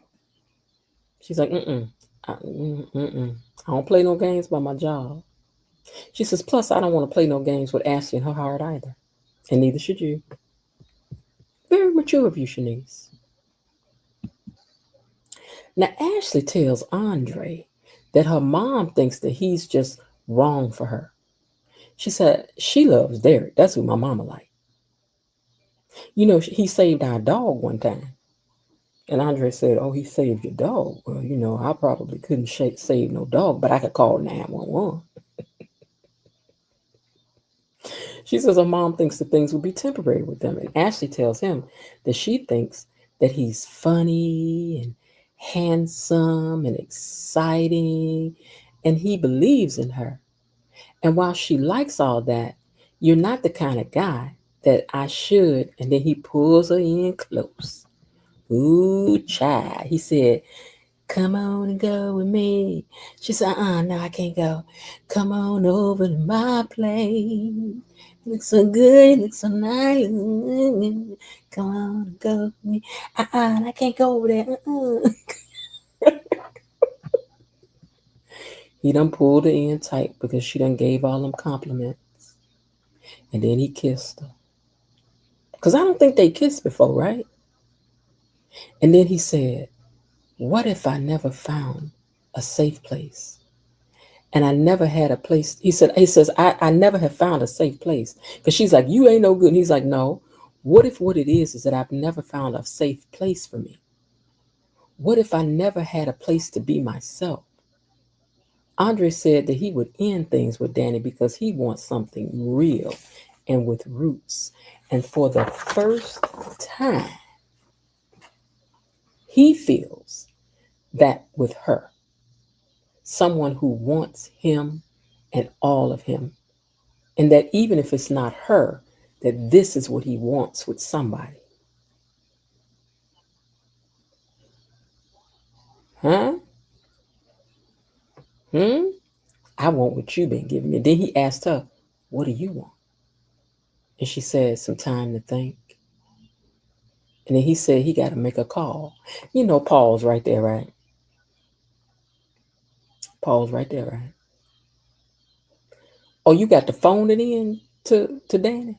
She's like, I don't play no games by my job. She says, "Plus, I don't want to play no games with Ashley and her heart either. And neither should you." Very mature of you, Shanice. Now, Ashley tells Andre that her mom thinks that he's just wrong for her. She said, "She loves Derek. That's who my mama like. You know, he saved our dog one time." And Andre said, "Oh, he saved your dog. Well, you know, I probably couldn't save no dog, but I could call 911." She says her mom thinks that things will be temporary with them. And Ashley tells him that she thinks that he's funny and handsome and exciting, and he believes in her. And while she likes all that, you're not the kind of guy that I should. And then he pulls her in close. Ooh, child. He said, "Come on and go with me." She said, no, I can't go. "Come on over to my place. It looks so good, it looks so nice. Come on and go with me." I can't go over there. He done pulled her in tight because she done gave all them compliments. And then he kissed her. Because I don't think they kissed before, right? And then he said, "What if I never found a safe place? And I never had a place." He says, I never have found a safe place. Because she's like, "You ain't no good." And he's like, "No. What if what it is that I've never found a safe place for me? What if I never had a place to be myself?" Andre said that he would end things with Danny because he wants something real and with roots. And for the first time, he feels that with her, someone who wants him and all of him. And that even if it's not her, that this is what he wants with somebody. Huh? Hmm? "I want what you've been giving me." Then he asked her, "What do you want?" And she said, "Some time to think." And then he said he got to make a call. You know, Paul's right there, right? Paul's right there, right? Oh, you got to phone it in to Danny?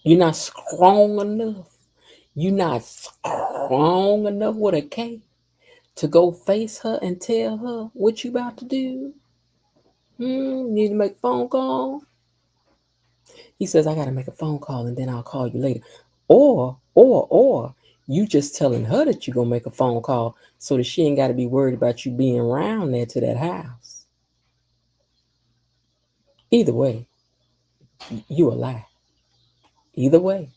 You're not strong enough. You're not strong enough with a K to go face her and tell her what you about to do? Need to make a phone call? He says, "I got to make a phone call and then I'll call you later." Or, you just telling her that you're going to make a phone call so that she ain't got to be worried about you being around there to that house. Either way, you a lie. Either way.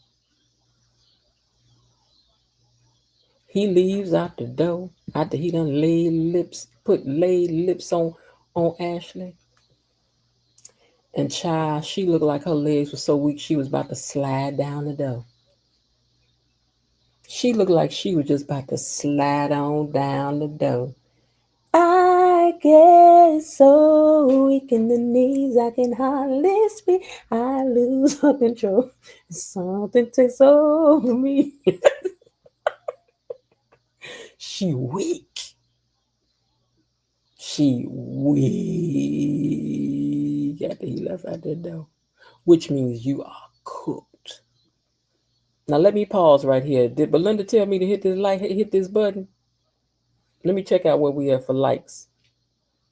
He leaves out the door after he done laid lips on Ashley. And child, she looked like her legs were so weak she was about to slide down the door. She looked like she was just about to slide on down the door. I get so weak in the knees I can hardly speak. I lose all control. Something takes over me. She weak. She weak after he left out that door. Which means you are cooked. Now let me pause right here. Did Belinda tell me to hit this hit this button? Let me check out where we are for likes.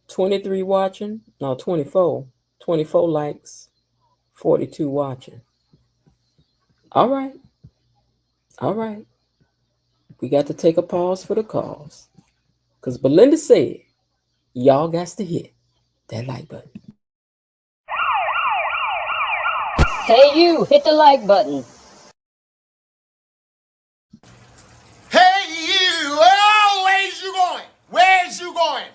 23 watching. No, 24. 24 likes. 42 watching. All right. All right. We got to take a pause for the cause. Because Belinda said, y'all got to hit that like button. Hey, you, hit the like button. Hey, you! Oh, where's you going? Where's you going?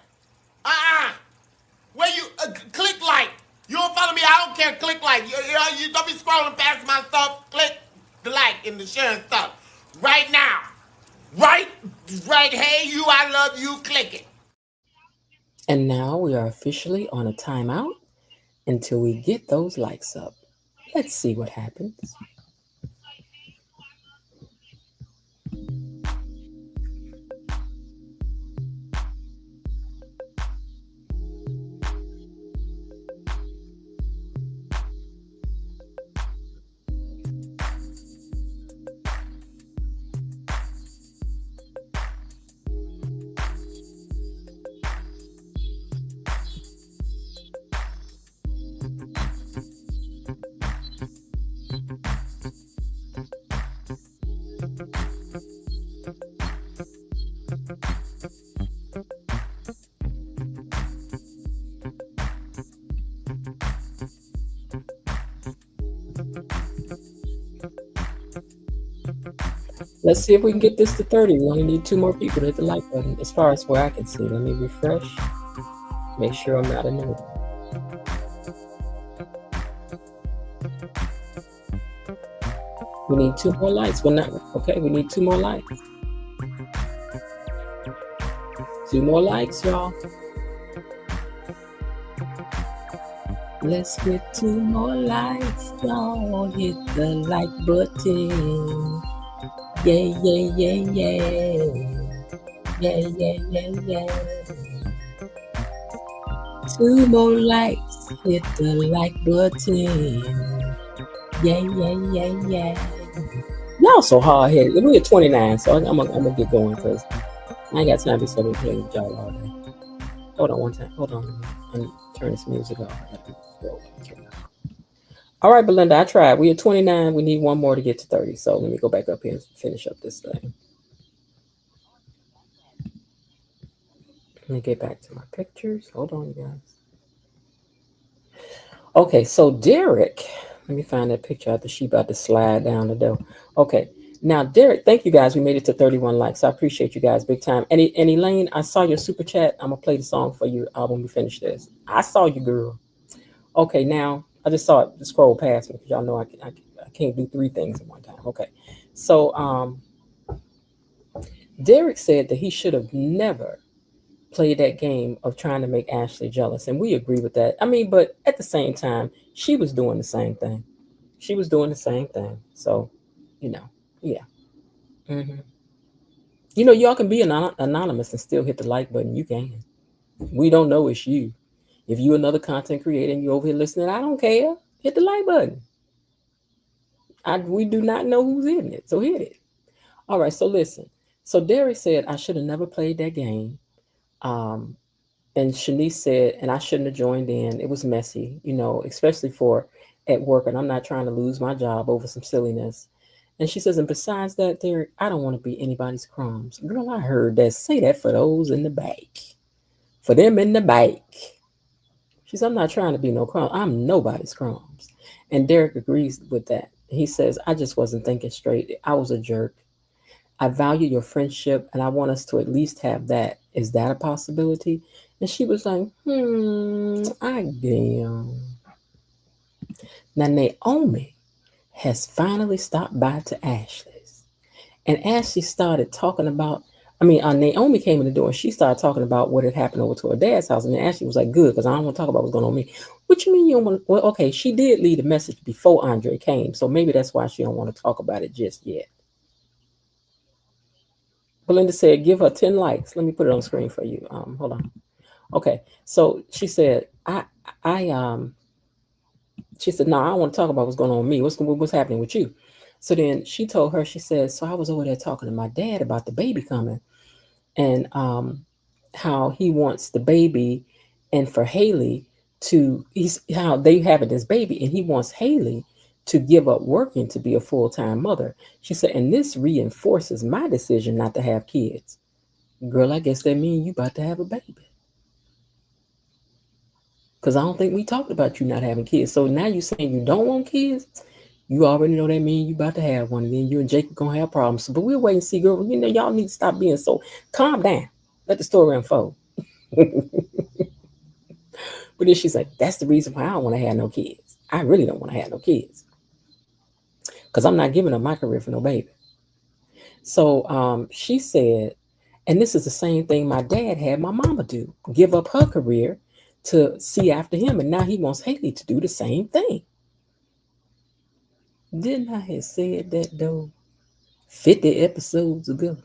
Where you click like? You don't follow me? I don't care. Click like. You don't be scrolling past my stuff. Click the like and the share and stuff right now. Right. Hey, you! I love you. Click it. And now we are officially on a timeout until we get those likes up. Let's see what happens. Let's see if we can get this to 30. We only need 2 more people to hit the like button. As far as where I can see. Let me refresh. Make sure I'm not a noob. We need 2 more likes. We're not okay. We need 2 more likes. 2 more likes, y'all. Let's get 2 more likes, y'all. Hit the like button. Yeah, yeah, yeah, yeah. Yeah, yeah, yeah, yeah. 2 more likes. Hit the like button. Yeah, yeah, yeah, yeah. Y'all so hard headed. We're at 29, so I'm gonna get going because I ain't got time to be so playing with y'all all day. Hold on one time. Hold on. Let me turn this music off. All right, Belinda, I tried. We at 29. We need 1 more to get to 30. So let me go back up here and finish up this thing. Let me get back to my pictures. Hold on, you guys. Okay, so Derek, let me find that picture after she about to slide down the door. Okay, now Derek, thank you guys. We made it to 31 likes. I appreciate you guys big time. And Elaine, I saw your super chat. I'm gonna play the song for you when we finish this. I saw you, girl. Okay, now I just saw it scroll past me because y'all know I can't do 3 things at one time. Okay, so Derek said that he should have never played that game of trying to make Ashley jealous, and we agree with that. I mean, but at the same time, she was doing the same thing. She was doing the same thing. So, you know, yeah. hmm y'all can be anonymous and still hit the like button. You can. We don't know it's you. If you another content creator and you over here listening, I don't care. Hit the like button. We do not know who's in it, so hit it. All right. So listen. So Derek said I should have never played that game. Um, and Shanice said, and I shouldn't have joined in. It was messy, especially for at work. And I'm not trying to lose my job over some silliness. And she says, and besides that, Derek, I don't want to be anybody's crumbs. Girl, I heard that. Say that for those in the back. For them in the back. She says, I'm not trying to be no crumb. I'm nobody's crumbs. And Derek agrees with that. He says, I just wasn't thinking straight. I was a jerk. I value your friendship and I want us to at least have that. Is that a possibility? And she was like, I damn. Now, Naomi has finally stopped by to Ashley's. And Ashley started talking about, Naomi came in the door and she started talking about what had happened over to her dad's house. And then Ashley was like, good, because I don't want to talk about what's going on with me. What you mean you don't want to? Well, okay, she did leave a message before Andre came. So maybe that's why she don't want to talk about it just yet. Belinda said, give her 10 likes. Let me put it on the screen for you. Hold on. Okay. So she said, she said, no, I don't want to talk about what's going on with me. What's happening with you? So then she told her, she said, so I was over there talking to my dad about the baby coming and how he wants the baby and for Haley he's how they having this baby and he wants Haley to give up working to be a full-time mother. She said, and this reinforces my decision not to have kids. Girl, I guess that means you about to have a baby. Because I don't think we talked about you not having kids. So now you saying you don't want kids? You already know that means you about to have one. And then you and Jacob going to have problems. But we'll wait and see, girl. You know, y'all need to stop being so... Calm down. Let the story unfold. But then she's like, that's the reason why I don't want to have no kids. I really don't want to have no kids. Because I'm not giving up my career for no baby. So she said, and this is the same thing my dad had my mama do. Give up her career to see after him. And now he wants Haley to do the same thing. Didn't I have said that though 50 episodes ago?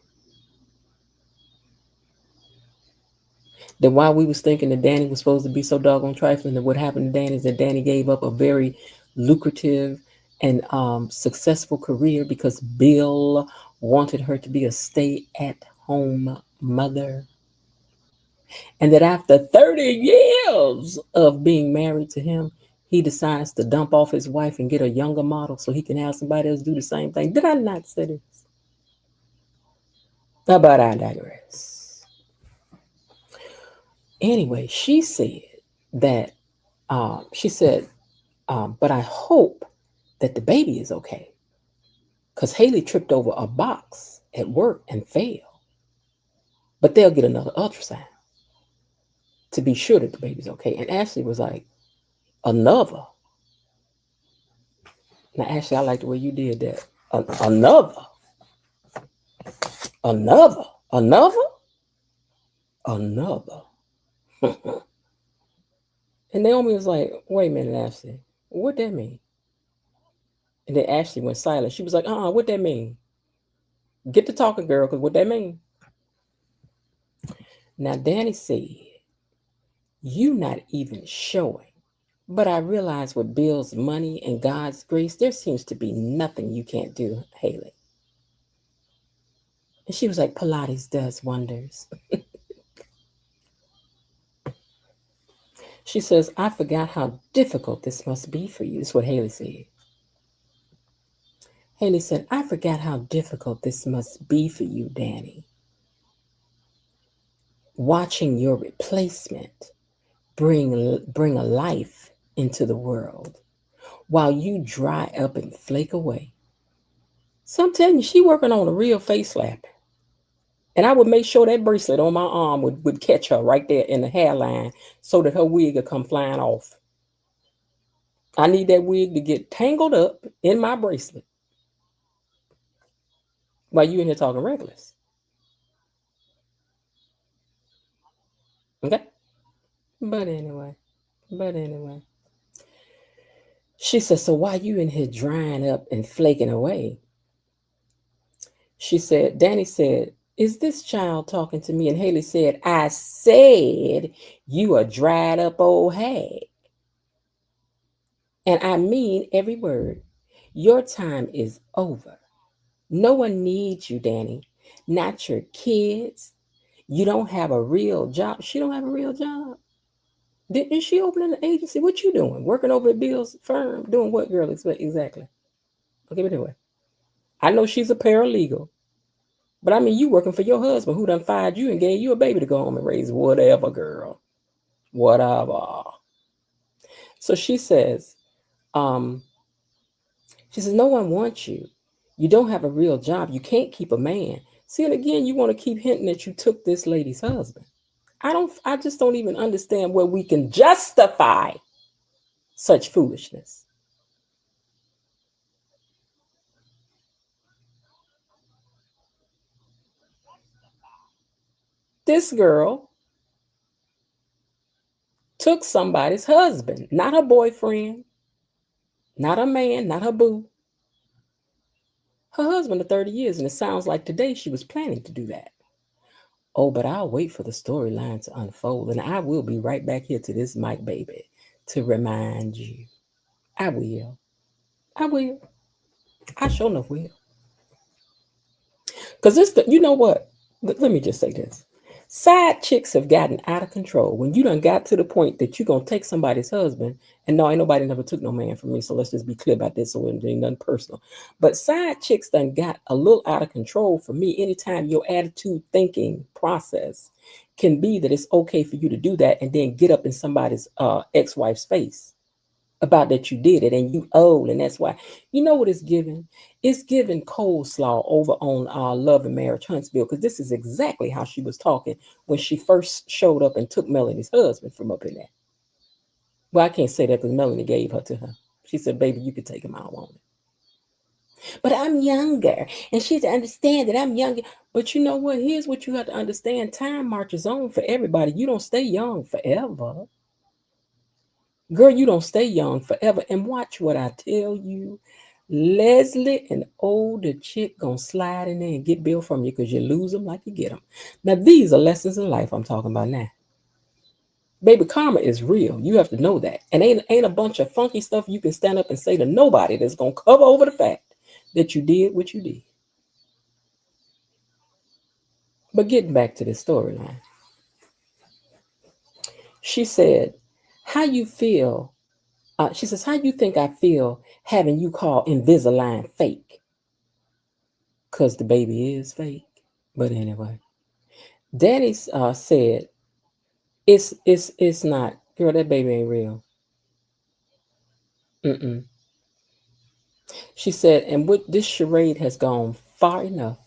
That while we was thinking that Danny was supposed to be so doggone trifling, that what happened to Danny is that Danny gave up a very lucrative and successful career because Bill wanted her to be a stay-at-home mother. And that after 30 years of being married to him, he decides to dump off his wife and get a younger model so he can have somebody else do the same thing. Did I not say this? But I digress. Anyway, she said that, but I hope that the baby is okay. Because Haley tripped over a box at work and fell. But they'll get another ultrasound to be sure that the baby's okay. And Ashley was like, another. Now, Ashley, I like the way you did that. Another. Another. Another. Another. And Naomi was like, wait a minute, Ashley. What that mean? And then Ashley went silent. She was like, what that mean? Get to talking, girl, because what that mean? Now, Danny said, you not even showing. But I realize with Bill's money and God's grace, there seems to be nothing you can't do, Haley. And she was like, Pilates does wonders. She says, I forgot how difficult this must be for you. That's what Haley said. Haley said, I forgot how difficult this must be for you, Danny. Watching your replacement bring a life into the world while you dry up and flake away. So I'm telling you, she working on a real face slap. And I would make sure that bracelet on my arm would catch her right there in the hairline so that her wig would come flying off. I need that wig to get tangled up in my bracelet while you in here talking reckless. Okay? But anyway. She said, so why you in here drying up and flaking away? She said, Danny said, is this child talking to me? And Haley said, I said you a dried up old hag. And I mean every word. Your time is over. No one needs you, Danny. Not your kids. You don't have a real job. She don't have a real job. Didn't she open an agency? What you doing? Working over at Bill's firm? Doing what, girl? Exactly. Okay, but anyway. I know she's a paralegal. But I mean, you working for your husband who done fired you and gave you a baby to go home and raise. Whatever, girl. Whatever. So she says, no one wants you. You don't have a real job. You can't keep a man. See, and again, you want to keep hinting that you took this lady's husband. I just don't even understand where we can justify such foolishness. This girl took somebody's husband, not her boyfriend, not her man, not her boo, her husband of 30 years. And it sounds like today she was planning to do that. Oh, but I'll wait for the storyline to unfold. And I will be right back here to this mic, baby, to remind you. I will. I will. I sure enough will. Because you know what? Let me just say this. Side chicks have gotten out of control. When you done got to the point that you're going to take somebody's husband, and no, ain't nobody never took no man from me, so let's just be clear about this so it ain't nothing personal. But side chicks done got a little out of control for me anytime your attitude thinking process can be that it's okay for you to do that and then get up in somebody's ex-wife's face about that you did it and you old and that's why. You know what it's giving? It's giving coleslaw over on Love and Marriage Huntsville, because this is exactly how she was talking when she first showed up and took Melanie's husband from up in there. Well, I can't say that because Melanie gave her to her. She said, baby, you can take him, I don't want it. But I'm younger, and she had to understand that I'm younger. But you know what? Here's what you have to understand. Time marches on for everybody. You don't stay young forever. Girl, you don't stay young forever. And watch what I tell you. Leslie, an older chick, gonna slide in there and get Bill from you because you lose them like you get them. Now, these are lessons in life I'm talking about now. Baby, karma is real. You have to know that. And ain't a bunch of funky stuff you can stand up and say to nobody that's gonna cover over the fact that you did what you did. But getting back to this storyline, she said, how you feel, she says, how you think I feel having you call Invisalign fake? Because the baby is fake. But anyway, Danny said, it's not. Girl, that baby ain't real. Mm-mm. She said, and what this charade has gone far enough.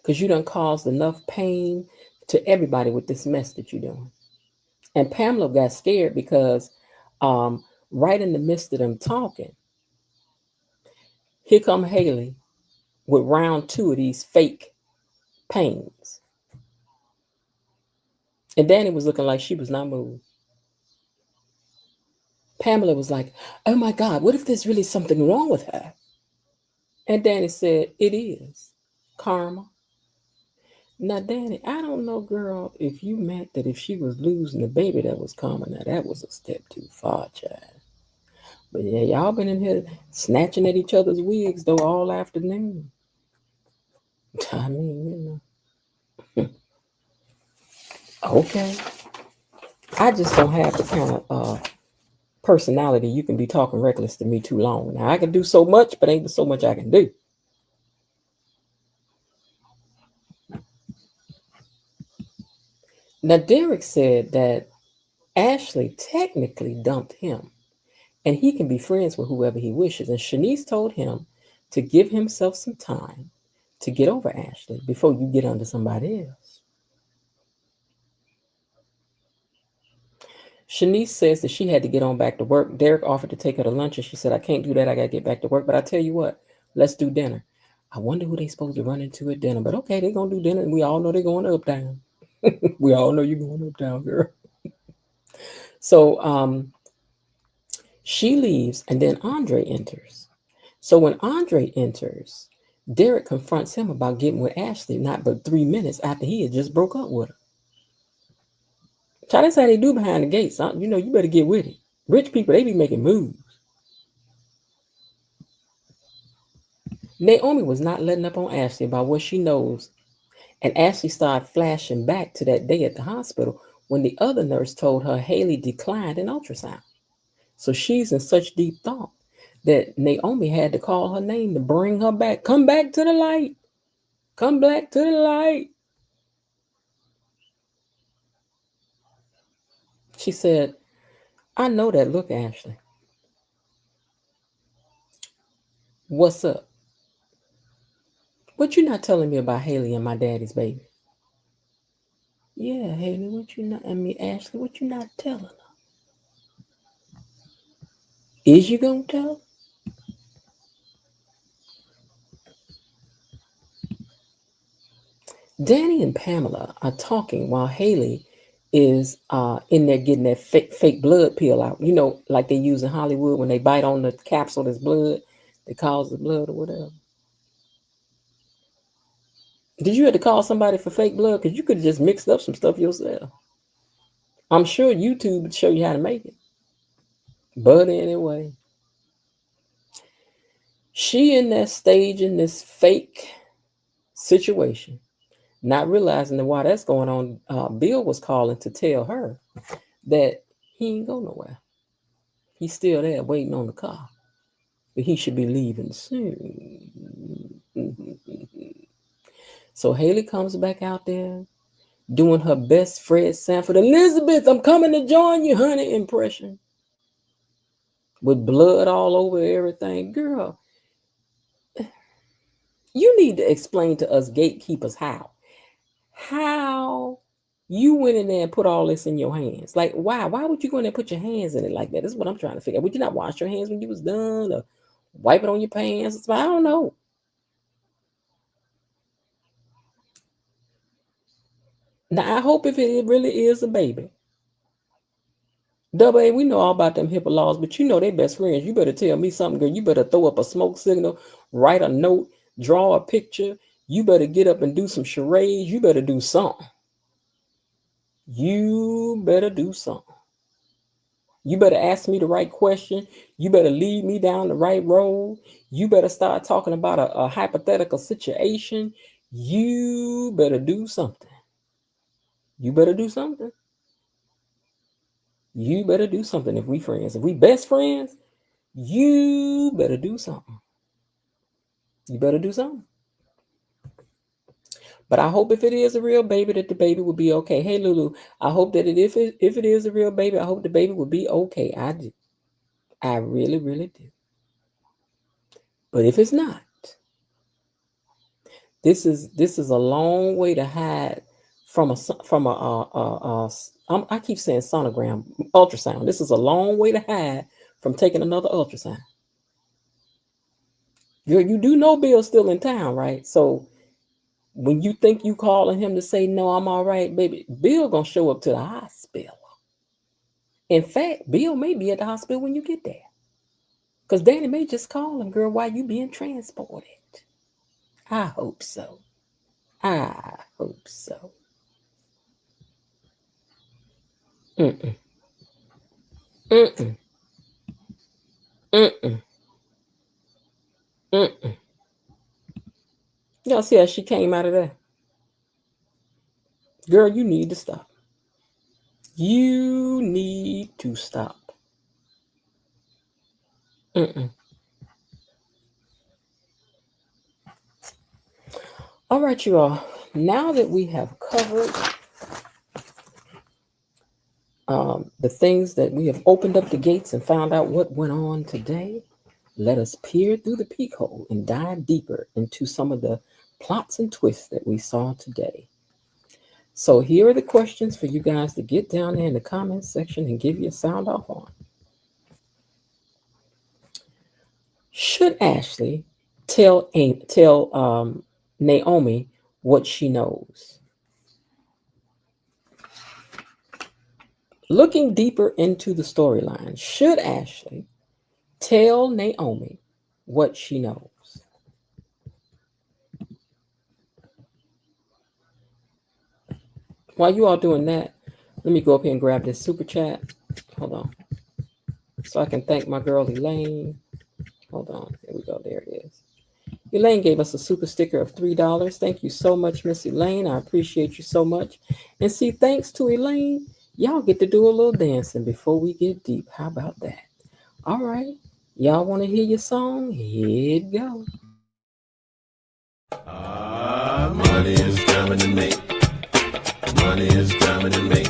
Because you done caused enough pain to everybody with this mess that you're doing. And Pamela got scared because right in the midst of them talking, here come Haley with round two of these fake pains. And Danny was looking like she was not moved. Pamela was like, oh my God, what if there's really something wrong with her? And Danny said, it is karma. Now, Danny, I don't know, girl, if you meant that if she was losing the baby, that was karma. Now, that was a step too far, child. But yeah, y'all been in here snatching at each other's wigs, though, all afternoon. I mean, okay. I just don't have the kind of personality you can be talking reckless to me too long. Now, I can do so much, but ain't so much I can do. Now, Derek said that Ashley technically dumped him and he can be friends with whoever he wishes. And Shanice told him to give himself some time to get over Ashley before you get under somebody else. Shanice says that she had to get on back to work. Derek offered to take her to lunch and she said, I can't do that. I got to get back to work. But I tell you what, let's do dinner. I wonder who they supposed to run into at dinner. But okay, they're going to do dinner and we all know they're going uptown. We all know you're going uptown, girl. So she leaves and then Andre enters. So when Andre enters, Derek confronts him about getting with Ashley not but 3 minutes after he had just broke up with her. Child, that's how they do behind the gates. You know, you better get with it. Rich people, they be making moves. Naomi was not letting up on Ashley about what she knows, and Ashley started flashing back to that day at the hospital when the other nurse told her Haley declined an ultrasound. So she's in such deep thought that Naomi had to call her name to bring her back. Come back to the light. Come back to the light. She said, I know that look, Ashley. What's up? What you not telling me about Haley and my daddy's baby? Yeah, Haley, what you not? I mean, Ashley, what you not telling her? Is you gonna tell? Danny and Pamela are talking while Haley is in there getting that fake blood pill out. You know, like they use in Hollywood when they bite on the capsule that's blood, that causes blood or whatever. Did you have to call somebody for fake blood? Because you could have just mixed up some stuff yourself. I'm sure YouTube would show you how to make it. But anyway, she in that stage in this fake situation, not realizing that while that's going on, Bill was calling to tell her that he ain't go nowhere. He's still there waiting on the car, but he should be leaving soon. So Haley comes back out there doing her best Fred Sanford, Elizabeth, I'm coming to join you, honey, impression. With blood all over everything. Girl, you need to explain to us gatekeepers how you went in there and put all this in your hands. Like, why? Why would you go in there and put your hands in it like that? This is what I'm trying to figure out. Would you not wash your hands when you was done or wipe it on your pants? I don't know. Now, I hope if it really is a baby. Double A, we know all about them HIPAA laws, but you know they best friends. You better tell me something, girl. You better throw up a smoke signal, write a note, draw a picture. You better get up and do some charades. You better do something. You better do something. You better ask me the right question. You better lead me down the right road. You better start talking about a hypothetical situation. You better do something. You better do something. You better do something if we friends. If we best friends, you better do something. You better do something. But I hope if it is a real baby, that the baby will be okay. Hey, Lulu, I hope that if it is a real baby, I hope the baby will be okay. I do. I really, really do. But if it's not, this is a long way to hide from I keep saying sonogram, ultrasound. This is a long way to hide from taking another ultrasound. You do know Bill's still in town, right? So when you think you calling him to say no, I'm all right, baby, Bill gonna show up to the hospital. In fact, Bill may be at the hospital when you get there. Because Danny may just call him, girl, why you being transported? I hope so. I hope so. Mm-mm. Mm-mm. Mm-mm. Mm-mm. Y'all see how she came out of there? Girl, you need to stop. You need to stop. Mm-mm. All right, you all. Now that we have covered the things that we have opened up the gates and found out what went on today, let us peer through the peek hole and dive deeper into some of the plots and twists that we saw today. So here are the questions for you guys to get down there in the comments section and give you a sound off on. Should Ashley tell Naomi what she knows? Looking deeper into the storyline, should Ashley tell Naomi what she knows? While you all doing that, let me go up here and grab this super chat. Hold on. So I can thank my girl Elaine. Hold on. Here we go. There it is. Elaine gave us a super sticker of $3. Thank you so much, Miss Elaine. I appreciate you so much. And see, thanks to Elaine, y'all get to do a little dancing before we get deep. How about that? All right. Y'all want to hear your song? Here it go. Money is coming to me. Money is coming to me.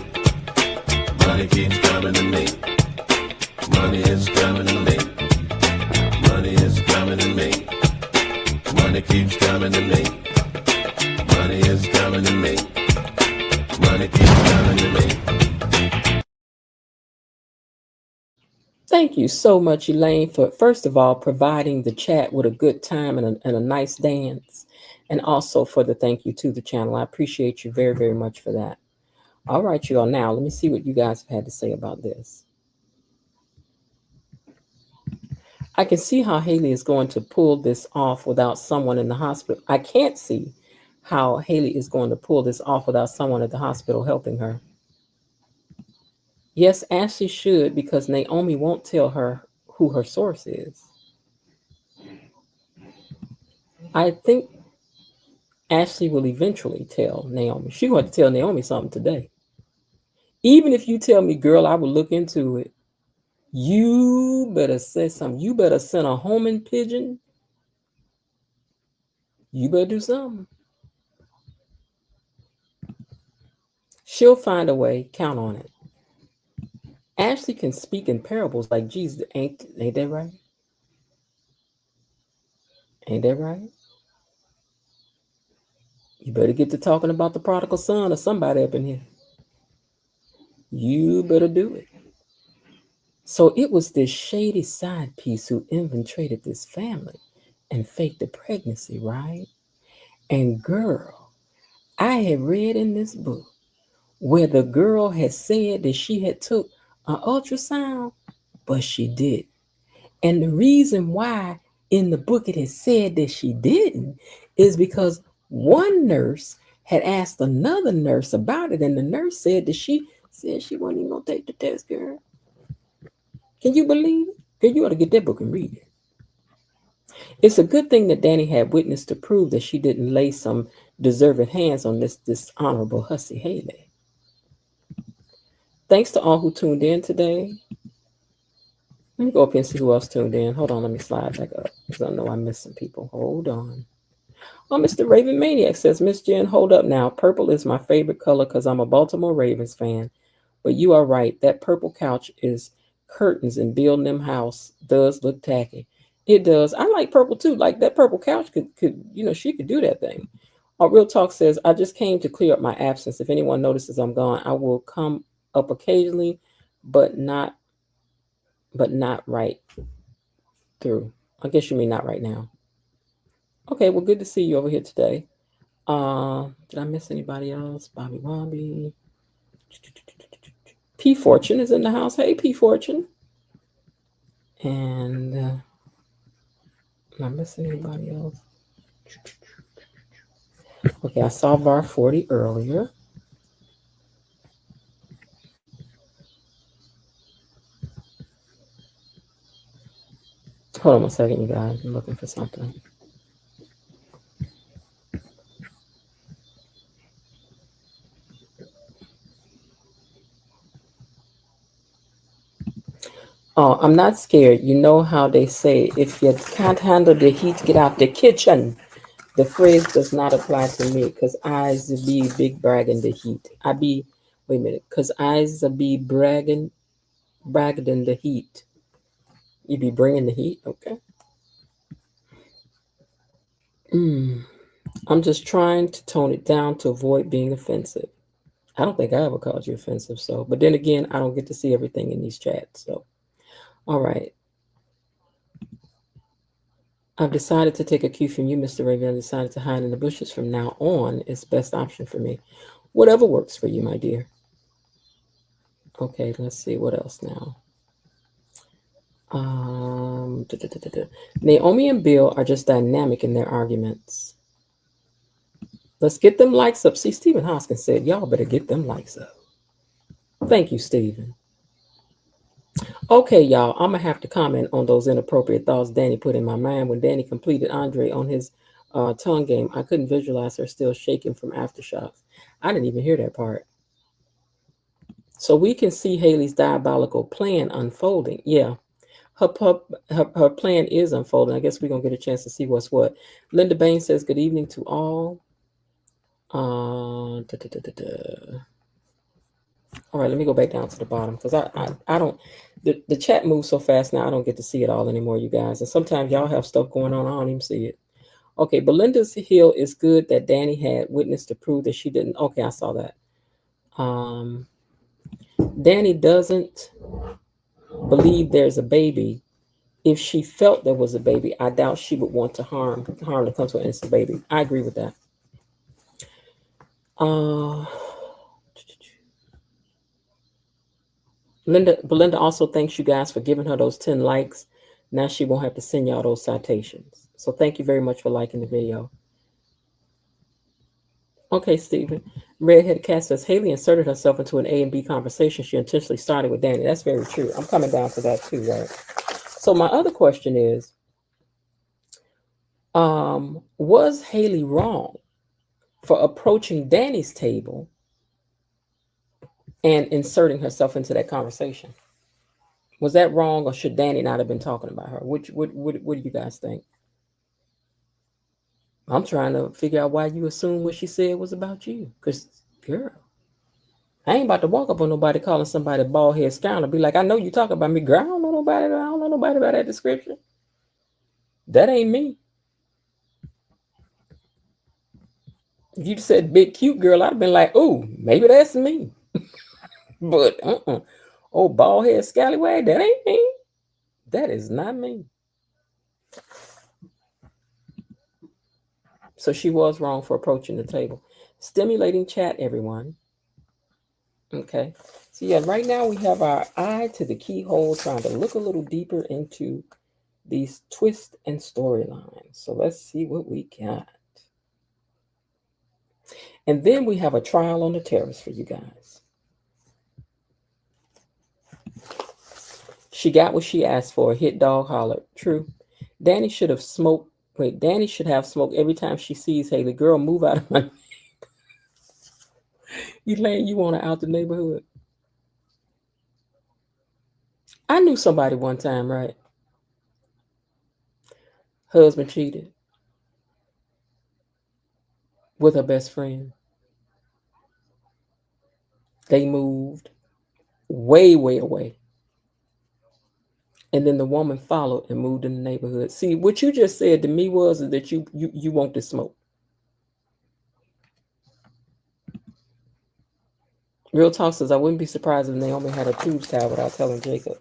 Money keeps coming to me. Money is coming to me. Money is coming to me. Thank you so much, Elaine, for first of all providing the chat with a good time and a nice dance, and also for the thank you to the channel. I appreciate you very, very much for that. All right, you all. Now, let me see what you guys have had to say about this. I can see how Haley is going to pull this off without someone in the hospital. I can't see how Haley is going to pull this off without someone at the hospital helping her. Yes, Ashley should, because Naomi won't tell her who her source is. I think Ashley will eventually tell Naomi. She going to tell Naomi something today. Even if you tell me, girl, I will look into it. You better say something. You better send a homing pigeon. You better do something. She'll find a way. Count on it. Ashley can speak in parables like Jesus. Ain't that right? Ain't that right? You better get to talking about the prodigal son or somebody up in here. You better do it. So it was this shady side piece who infiltrated this family and faked the pregnancy, right? And girl, I had read in this book where the girl had said that she had took an ultrasound, but she didn't. And the reason why in the book it had said that she didn't is because one nurse had asked another nurse about it, and the nurse said that she said she wasn't even gonna take the test, girl. Can you believe it? Girl, you ought to get that book and read it. It's a good thing that Danny had witness to prove that she didn't lay some deserving hands on this dishonorable hussy Haley. Thanks to all who tuned in today. Let me go up and see who else tuned in. Hold on, let me slide back up because I know I missed some people. Hold on. Oh, Mr. Raven Maniac says, Miss Jen, hold up now. Purple is my favorite color because I'm a Baltimore Ravens fan. But you are right. That purple couch is curtains and building them house does look tacky. It does. I like purple too. Like that purple couch could she could do that thing. Real Talk says, I just came to clear up my absence. If anyone notices I'm gone, I will come up occasionally, but not right through. I guess you mean not right now. Okay, well, good to see you over here today. Did I miss anybody else? Bobby Wobby. P Fortune is in the house. Hey, P Fortune. And did I miss anybody else? Okay, I saw VAR 40 earlier. Hold on 1 second, you guys. I'm looking for something. Oh, I'm not scared. You know how they say, if you can't handle the heat, get out the kitchen. The phrase does not apply to me because I's be big bragging the heat. Wait a minute, because I's be bragging the heat. You be bringing the heat, okay? I'm just trying to tone it down to avoid being offensive. I don't think I ever called you offensive, so. But then again, I don't get to see everything in these chats, so. All right. I've decided to take a cue from you, Mr. Raven. I decided to hide in the bushes from now on. It's the best option for me. Whatever works for you, my dear. Okay, let's see what else now. Naomi and Bill are just dynamic in their arguments. Let's get them likes up. See, Stephen Hoskins said, y'all better get them likes up. Thank you, Stephen. Okay, y'all, I'm going to have to comment on those inappropriate thoughts Danny put in my mind. When Danny completed Andre on his tongue game, I couldn't visualize her still shaking from aftershocks. I didn't even hear that part. So we can see Haley's diabolical plan unfolding. Yeah, her plan is unfolding. I guess we're going to get a chance to see what's what. Linda Bain says, good evening to all. All right, let me go back down to the bottom because I don't, the chat moves so fast now, I don't get to see it all anymore, you guys. And sometimes y'all have stuff going on, I don't even see it. Okay, Belinda's Hill is good that Danny had witness to prove that she didn't. Okay, I saw that. Danny doesn't believe there's a baby. If she felt there was a baby, I doubt she would want to harm to come to an innocent baby. I agree with that. Uh, Belinda also thanks you guys for giving her those 10 likes. Now she won't have to send y'all those citations. So thank you very much for liking the video. Okay, Stephen. Redhead Cat says Haley inserted herself into an A and B conversation she intentionally started with Danny. That's very true. I'm coming down to that too, right? So my other question is, was Haley wrong for approaching Danny's table and inserting herself into that conversation? Was that wrong, or should Danny not have been talking about her? What do you guys think? I'm trying to figure out why you assume what she said was about you. Because, girl, I ain't about to walk up on nobody calling somebody a bald head scoundrel. Be like, I know you talk about me, girl. I don't know nobody about that description. That ain't me. If you said big cute girl, I'd have been like, ooh, maybe that's me. But oh, bald head scallywag, that ain't me. That is not me. So she was wrong for approaching the table. Stimulating chat, everyone. Okay. So yeah, right now we have our eye to the keyhole, trying to look a little deeper into these twists and storylines. So let's see what we got. And then we have a trial on the terrace for you guys. She got what she asked for. Hit dog hollered. True. Danny should have smoked. Wait, Danny should have smoke every time she sees Haley. Girl, move out of my. Elaine, you want her out the neighborhood? I knew somebody one time, right? Husband cheated with her best friend. They moved way, way away. And then the woman followed and moved in the neighborhood. See, what you just said to me was that you want to smoke. Real Talk says, I wouldn't be surprised if Naomi had a tubes tied without telling Jacob.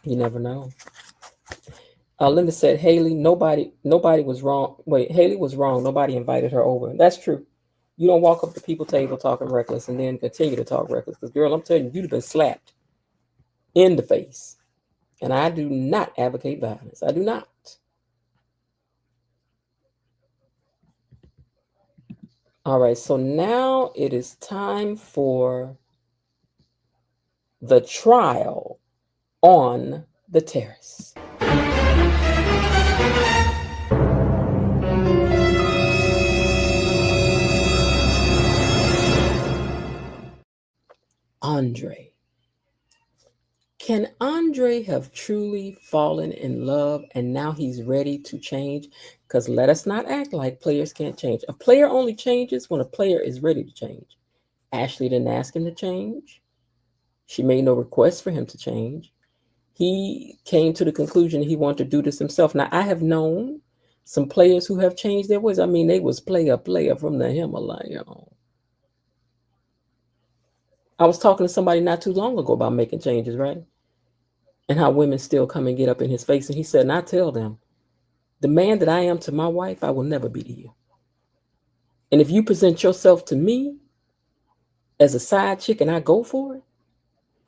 You never know. Linda said, Haley, nobody was wrong. Wait, Haley was wrong. Nobody invited her over. That's true. You don't walk up to people's table talking reckless and then continue to talk reckless. Because, girl, I'm telling you, you'd have been slapped in the face. And I do not advocate violence. I do not. All right, so now it is time for the trial on the terrace. Andre. Can Andre have truly fallen in love and now he's ready to change? Because let us not act like players can't change. A player only changes when a player is ready to change. Ashley didn't ask him to change. She made no request for him to change. He came to the conclusion he wanted to do this himself. Now, I have known some players who have changed their ways. I mean, they was player from the Himalaya. I was talking to somebody not too long ago about making changes, right? And how women still come and get up in his face. And he said, and I tell them, the man that I am to my wife, I will never be to you. And if you present yourself to me as a side chick and I go for it,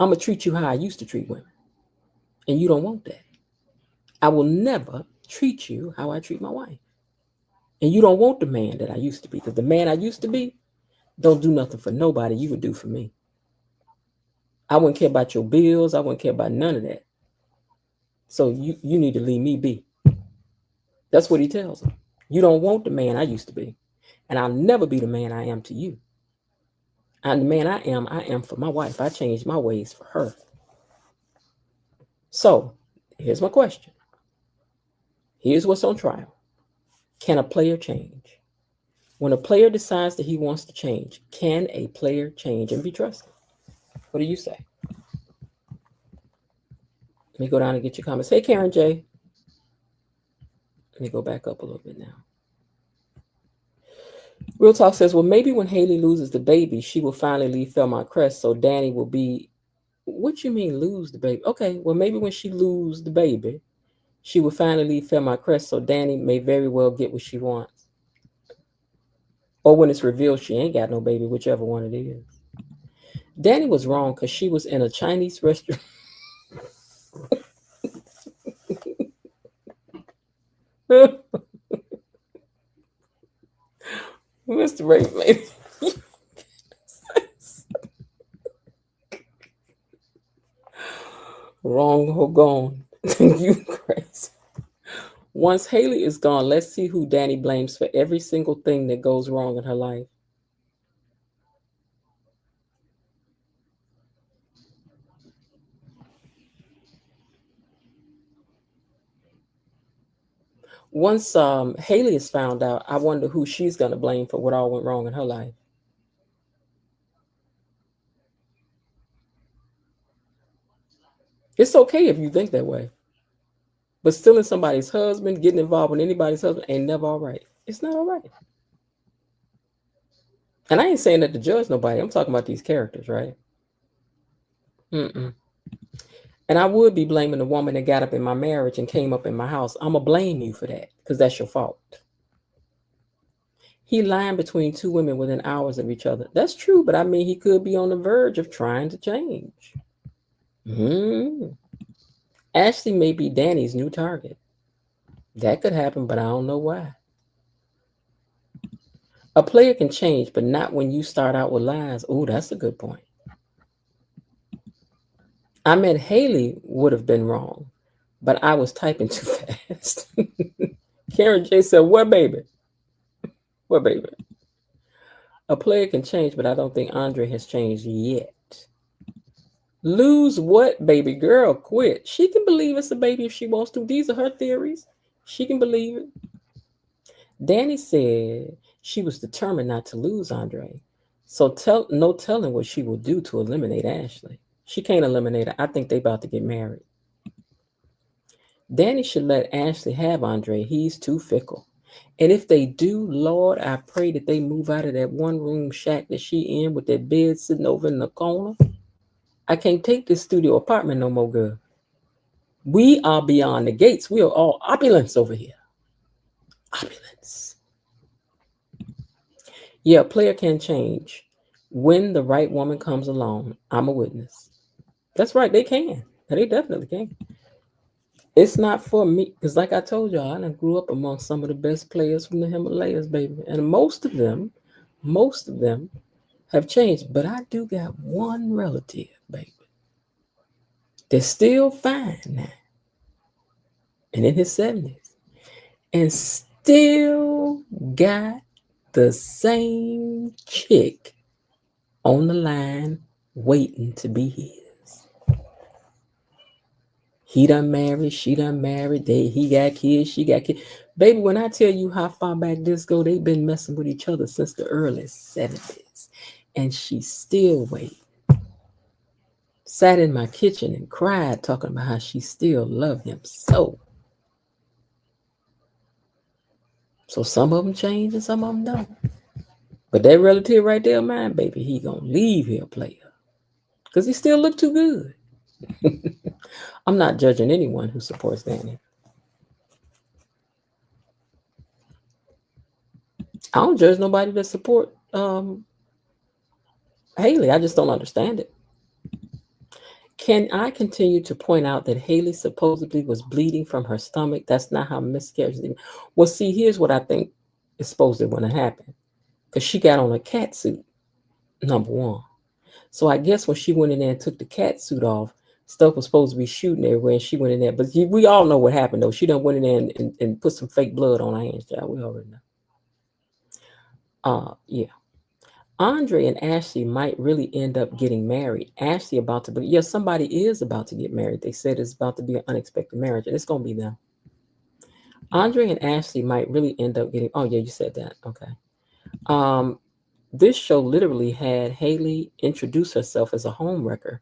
I'm going to treat you how I used to treat women. And you don't want that. I will never treat you how I treat my wife. And you don't want the man that I used to be. Because the man I used to be don't do nothing for nobody you would do for me. I wouldn't care about your bills. I wouldn't care about none of that. So you need to leave me be. That's what he tells them. You don't want the man I used to be. And I'll never be the man I am to you. And the man I am for my wife. I changed my ways for her. So here's my question. Here's what's on trial. Can a player change? When a player decides that he wants to change, can a player change and be trusted? What do you say? Let me go down and get your comments. Hey, Karen J. Let me go back up a little bit now. Real Talk says, well, maybe when Haley loses the baby, she will finally leave Fairmont Crest, so Danny will be What you mean lose the baby? Okay, well maybe when she lose the baby, she will finally feel my crest. So Danny may very well get what she wants, or when it's revealed she ain't got no baby, whichever one it is. Danny was wrong because she was in a Chinese restaurant. Mr. Ray, maybe. Wrong or gone. You crazy. Once Haley is gone, let's see who Danny blames for every single thing that goes wrong in her life. Once Haley is found out, I wonder who she's going to blame for what all went wrong in her life. It's okay if you think that way, but stealing somebody's husband, getting involved with anybody's husband, ain't never all right. It's not all right. And I ain't saying that to judge nobody. I'm talking about these characters, right? Mm-mm. And I would be blaming the woman that got up in my marriage and came up in my house. I'm going to blame you for that because that's your fault. He lying between two women within hours of each other. That's true, but I mean, he could be on the verge of trying to change. Ashley may be Danny's new target. That could happen, but I don't know why. A player can change, but not when you start out with lies. Oh, that's a good point. I meant Haley would have been wrong, but I was typing too fast. Karen J said, "What baby? What baby?" A player can change, but I don't think Andre has changed yet. Lose what, baby girl? Quit. She can believe it's a baby if she wants to. These are her theories. She can believe it. Danny said she was determined not to lose Andre. So no telling what she will do to eliminate Ashley. She can't eliminate her. I think they about to get married. Danny should let Ashley have Andre. He's too fickle. And if they do, Lord, I pray that they move out of that one room shack that she in with that bed sitting over in the corner. I can't take this studio apartment no more, girl. We are beyond the gates. We are all opulence over here. Opulence. Yeah, a player can change. When the right woman comes along, I'm a witness. That's right, they can. They definitely can. It's not for me, because like I told y'all, I grew up among some of the best players from the Himalayas, baby. And most of them have changed. But I do got one relative, baby. They're still fine now. And in his 70s. And still got the same chick on the line waiting to be his. He done married, she done married, he got kids, she got kids. Baby, when I tell you how far back this go, they've been messing with each other since the early 70s. And she's still waiting. Sat in my kitchen and cried talking about how she still loved him so. So some of them change and some of them don't. But that relative right there, mine, baby, he gonna leave here, player. Because he still look too good. I'm not judging anyone who supports Danny. I don't judge nobody that support Haley. I just don't understand it. Can I continue to point out that Haley supposedly was bleeding from her stomach? That's not how miscarriages. Well, see, here's what I think is supposed to want to happen. Because she got on a cat suit, number one. So I guess when she went in there and took the cat suit off, stuff was supposed to be shooting everywhere, and she went in there. But we all know what happened, though. She done went in there and put some fake blood on her hands, child. We already know. Yeah. Andre and Ashley might really end up getting married. Ashley about to be, yeah, somebody is about to get married. They said it's about to be an unexpected marriage, and it's going to be them. Andre and Ashley might really end up getting, oh, yeah, you said that. Okay. This show literally had Haley introduce herself as a homewrecker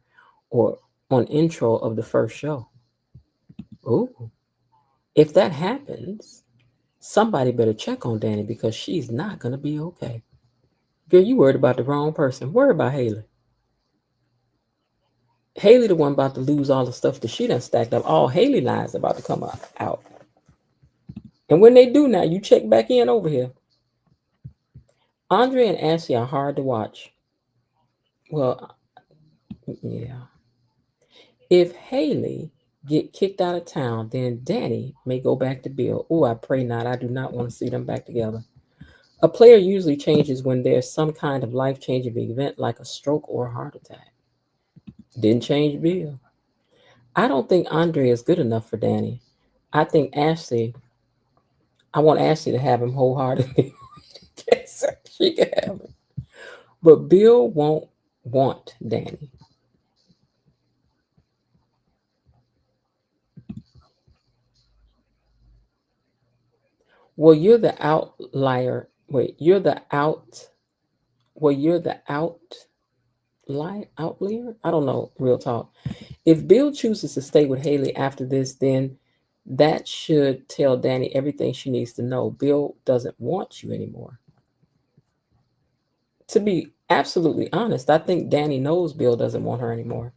or on intro of the first show. Ooh. If that happens, somebody better check on Danny because she's not going to be okay. Girl, you worried about the wrong person. Worry about Haley. Haley the one about to lose all the stuff that she done stacked up. All Haley lies about to come out. And when they do now, you check back in over here. Andre and Ashley are hard to watch. Well, yeah. If Haley get kicked out of town, then Danny may go back to Bill. Oh, I pray not. I do not want to see them back together. A player usually changes when there's some kind of life-changing event like a stroke or a heart attack. Didn't change Bill. I don't think Andre is good enough for Danny. I think Ashley, I want Ashley to have him wholeheartedly. Yes, she can have him. But Bill won't want Danny. Well, you're the outlier. Wait, you're the out. Well, you're the outlier. I don't know. Real talk. If Bill chooses to stay with Haley after this, then that should tell Danny everything she needs to know. Bill doesn't want you anymore. To be absolutely honest, I think Danny knows Bill doesn't want her anymore.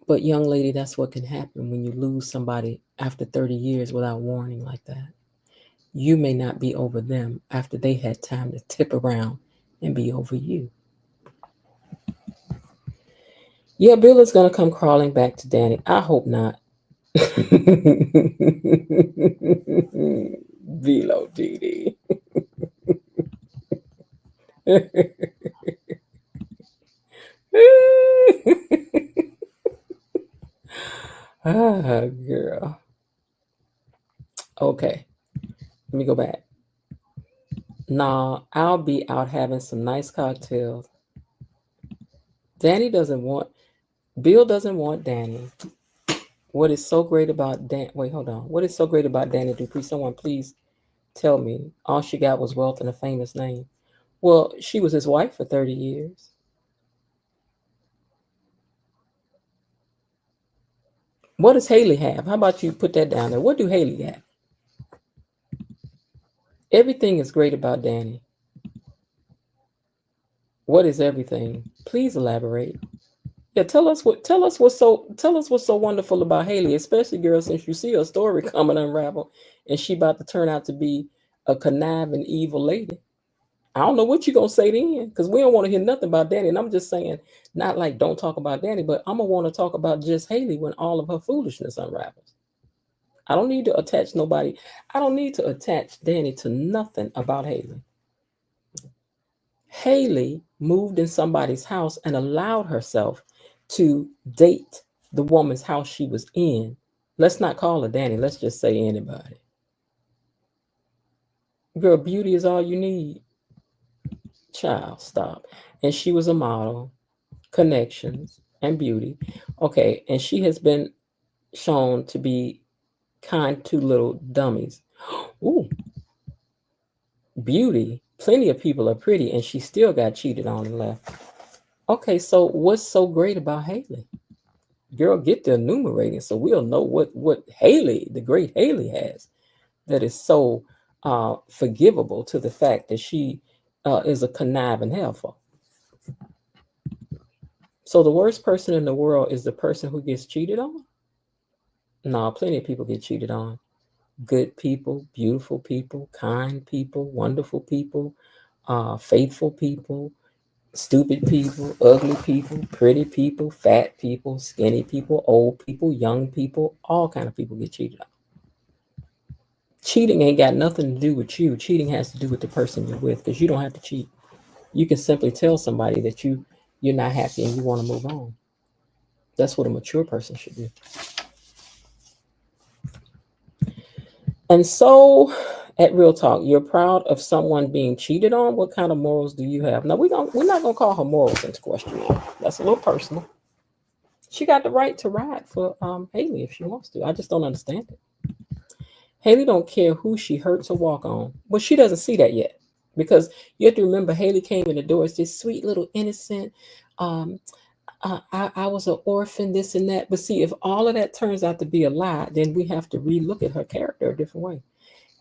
But, young lady, that's what can happen when you lose somebody after 30 years without warning like that. You may not be over them after they had time to tip around and be over you. Yeah, Bill is going to come crawling back to Danny. I hope not. Velo DD. Ah, girl. Okay, let me go back. Nah, I'll be out having some nice cocktails. Danny doesn't want, Bill doesn't want Danny. What is so great about Wait, hold on. What is so great about Danny Duprees? Someone please tell me. All she got was wealth and a famous name. Well, she was his wife for 30 years. What does Haley have? How about you put that down there? What do Haley have? Everything is great about Danny. What is everything? Please elaborate. Yeah, tell us what's so wonderful about Haley, especially girl, since you see her story coming unravel and she about to turn out to be a conniving evil lady. I don't know what you're gonna say then, because we don't want to hear nothing about Danny. And I'm just saying, not like don't talk about Danny, but I'm gonna want to talk about just Haley when all of her foolishness unravels. I don't need to attach nobody. I don't need to attach Danny to nothing about Haley. Haley moved in somebody's house and allowed herself to date the woman's house she was in. Let's not call her Danny. Let's just say anybody. Girl, beauty is all you need. Child, stop. And she was a model, connections, and beauty. Okay, and she has been shown to be kind to little dummies. Ooh, beauty. Plenty of people are pretty, and she still got cheated on and left. Okay, so what's so great about Haley? Girl, get the enumerating so we'll know what Haley, the great Haley, has that is so forgivable to the fact that she is a conniving helper. So the worst person in the world is the person who gets cheated on? No, plenty of people get cheated on. Good people, beautiful people, kind people, wonderful people, faithful people, stupid people, ugly people, pretty people, fat people, skinny people, old people, young people, all kind of people get cheated on. Cheating ain't got nothing to do with you. Cheating has to do with the person you're with, because you don't have to cheat. You can simply tell somebody that you're not happy and you want to move on. That's what a mature person should do. And so, at Real Talk, you're proud of someone being cheated on. What kind of morals do you have? Now we're not gonna call her morals into question. That's a little personal. She got the right to ride for Haley if she wants to. I just don't understand it. Haley don't care who she hurts or walk on. Well, she doesn't see that yet, because you have to remember Haley came in the door as this sweet little innocent. Um, I was an orphan, this and that. But see, if all of that turns out to be a lie, then we have to relook at her character a different way.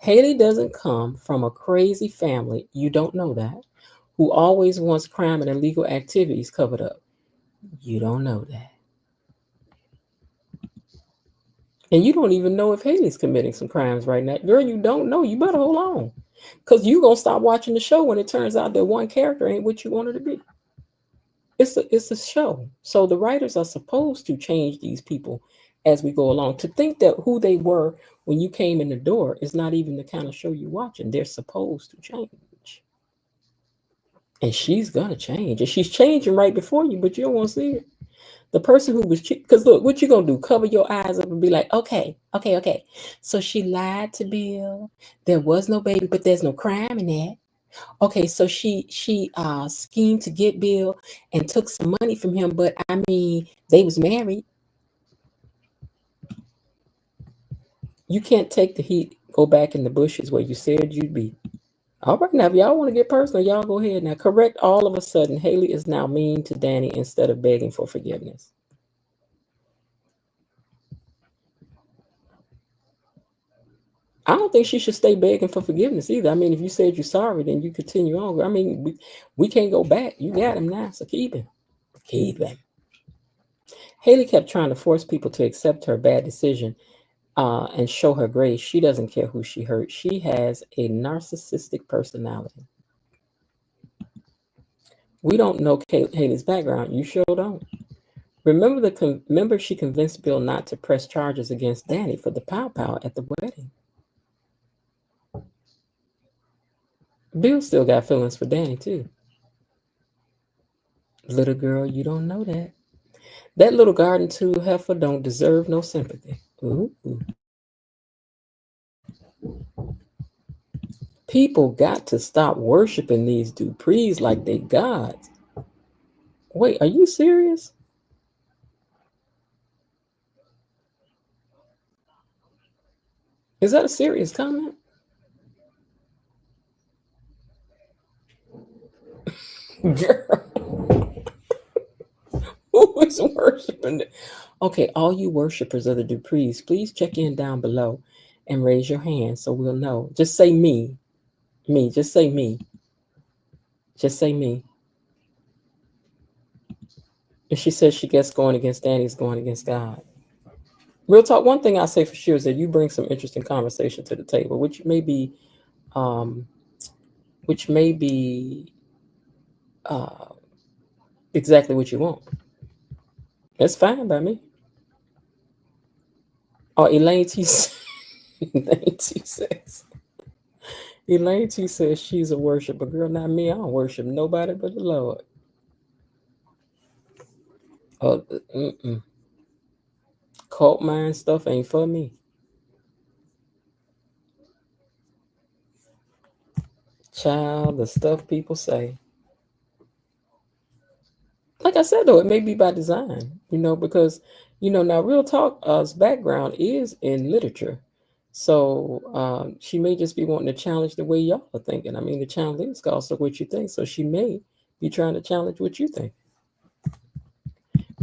Haley doesn't come from a crazy family. You don't know that. Who always wants crime and illegal activities covered up. You don't know that. And you don't even know if Haley's committing some crimes right now. Girl, you don't know. You better hold on. Because you going to stop watching the show when it turns out that one character ain't what you wanted to be. It's a show. So the writers are supposed to change these people as we go along. To think that who they were when you came in the door is not even the kind of show you're watching. They're supposed to change. And she's going to change. And she's changing right before you, but you don't want to see it. The person who was because look, what you gonna do? Cover your eyes up and be like, okay. So she lied to Bill. There was no baby, but there's no crime in that. Okay, so she schemed to get Bill and took some money from him, but I mean they was married. You can't take the heat. Go back in the bushes where you said you'd be. All right, now if y'all want to get personal, y'all go ahead now. Correct. All of a sudden, Haley is now mean to Danny instead of begging for forgiveness. I don't think she should stay begging for forgiveness either. I mean, if you said you're sorry, then you continue on. I mean, we can't go back. You got him now, so keep him. Keep him. Haley kept trying to force people to accept her bad decision and show her grace. She doesn't care who she hurt. She has a narcissistic personality. We don't know Haley's background. You sure don't. Remember she convinced Bill not to press charges against Danny for the pow at the wedding. Bill still got feelings for Danny too. Little girl, you don't know that. That little garden tool heifer don't deserve no sympathy. Ooh. People got to stop worshiping these Duprees like they gods. Wait, are you serious? Is that a serious comment? Girl, who is worshiping it? Okay, all you worshipers of the Duprees, please check in down below and raise your hand so we'll know. Just say me. Me. Just say me. Just say me. If she says she gets going against Danny's going against God. Real talk. One thing I say for sure is that you bring some interesting conversation to the table, um, which may be uh, exactly what you want. That's fine by me. Oh, Elaine T. Elaine T says. Elaine T says she's a worshiper. Girl, not me. I don't worship nobody but the Lord. Oh, cult mind stuff ain't for me. Child, the stuff people say. Like I said, though, it may be by design, because, now real talk, us background is in literature. So she may just be wanting to challenge the way y'all are thinking. I mean, the challenge is also what you think. So she may be trying to challenge what you think.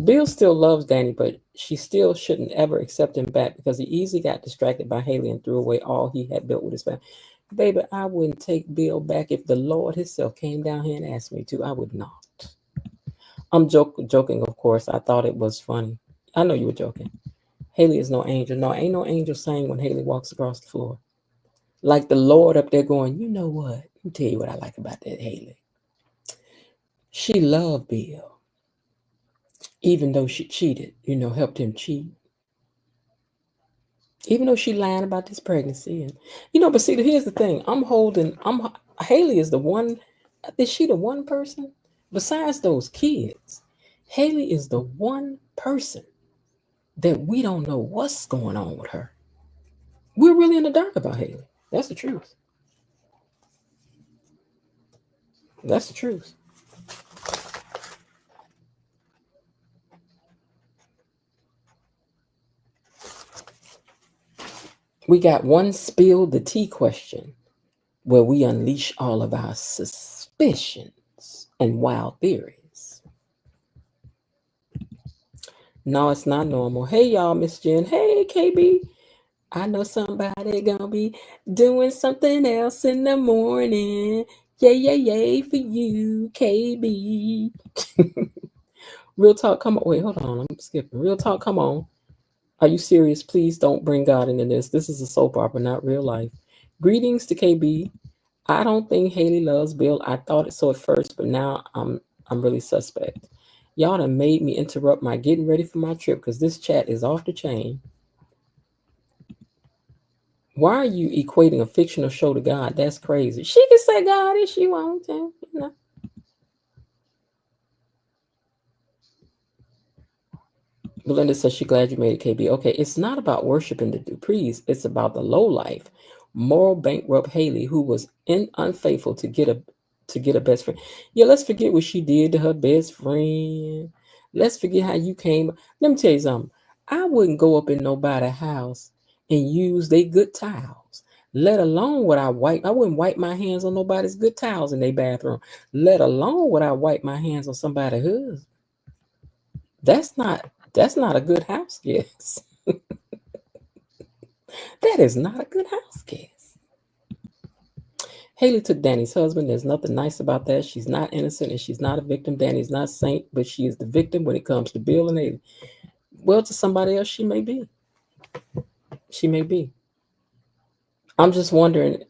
Bill still loves Danny, but she still shouldn't ever accept him back because he easily got distracted by Haley and threw away all he had built with his family. Baby, I wouldn't take Bill back if the Lord himself came down here and asked me to. I would not. I'm joking, of course. I thought it was funny. I know you were joking. Haley is no angel. No, ain't no angel saying when Haley walks across the floor. Like the Lord up there going, you know what? Let me tell you what I like about that Haley. She loved Bill. Even though she cheated, helped him cheat. Even though she lying about this pregnancy. And, but see, here's the thing. Haley is the one, is she the one person? Besides those kids, Haley is the one person that we don't know what's going on with her. We're really in the dark about Haley. That's the truth. That's the truth. We got one spill the tea question where we unleash all of our suspicions and wild theories. No, it's not normal. Hey, y'all, Miss Jen. Hey, KB. I know somebody gonna be doing something else in the morning. Yay for you, KB. Real talk, come on. Wait, hold on. I'm skipping. Real talk, come on. Are you serious? Please don't bring God into this. This is a soap opera, not real life. Greetings to KB. I don't think Haley loves Bill. I thought it so at first, but now I'm really suspect. Y'all done made me interrupt my getting ready for my trip because this chat is off the chain. Why are you equating a fictional show to God? That's crazy. She can say God if she wants to, you know. Belinda says she's glad you made it, KB. Okay, it's not about worshiping the Duprees. It's about the low life, moral bankrupt Haley who was unfaithful to get a best friend. Yeah, let's forget what she did to her best friend. Let's forget how you came. Let me tell you something. I wouldn't go up in nobody's house and use their good towels. Let alone what I wipe. I wouldn't wipe my hands on nobody's good towels in their bathroom. Let alone what I wipe my hands on somebody's husband. That's not a good house guest. That is not a good house guest. Haley took Danny's husband. There's nothing nice about that. She's not innocent and she's not a victim. Danny's not a saint, but she is the victim when it comes to Bill and Haley. Well, to somebody else, she may be. She may be. I'm just wondering,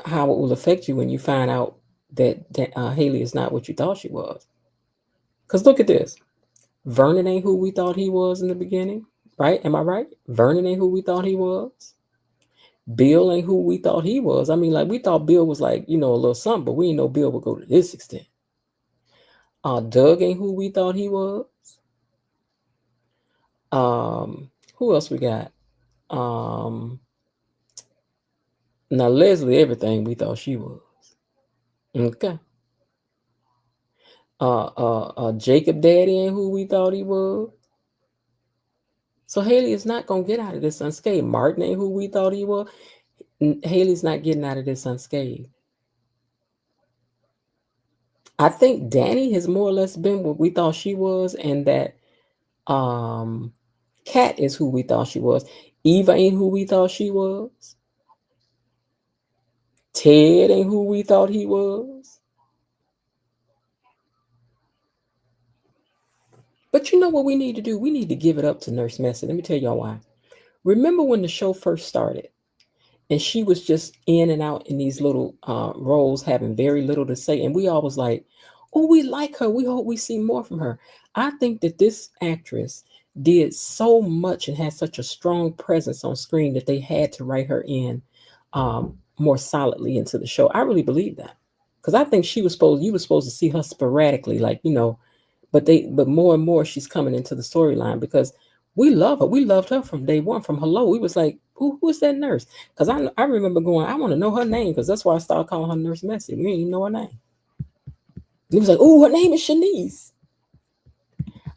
how it will affect you when you find out that Haley is not what you thought she was. Because look at this. Vernon ain't who we thought he was in the beginning, right? Am I right? Vernon ain't who we thought he was. Bill ain't who we thought he was. I mean, like we thought Bill was like, a little something, but we didn't know Bill would go to this extent. Doug ain't who we thought he was. Who else we got? Now Leslie, everything we thought she was. Okay. Jacob Daddy ain't who we thought he was. So Haley is not gonna get out of this unscathed. Martin ain't who we thought he was. Haley's not getting out of this unscathed. I think Danny has more or less been what we thought she was, and that Kat is who we thought she was. Eva ain't who we thought she was. Ted ain't who we thought he was. But you know what we need to do? We need to give it up to Nurse Messi. Let me tell y'all why. Remember when the show first started and she was just in and out in these little roles, having very little to say. And we all was like, oh, we like her. We hope we see more from her. I think that this actress did so much and had such a strong presence on screen that they had to write her in more solidly into the show. I really believe that. Because I think you were supposed to see her sporadically, but more and more she's coming into the storyline because we love her. We loved her from day one, from Hello. We was like, who is that nurse? Because I remember going, I want to know her name because that's why I started calling her Nurse Messi. We didn't even know her name. It was like, oh, her name is Shanice.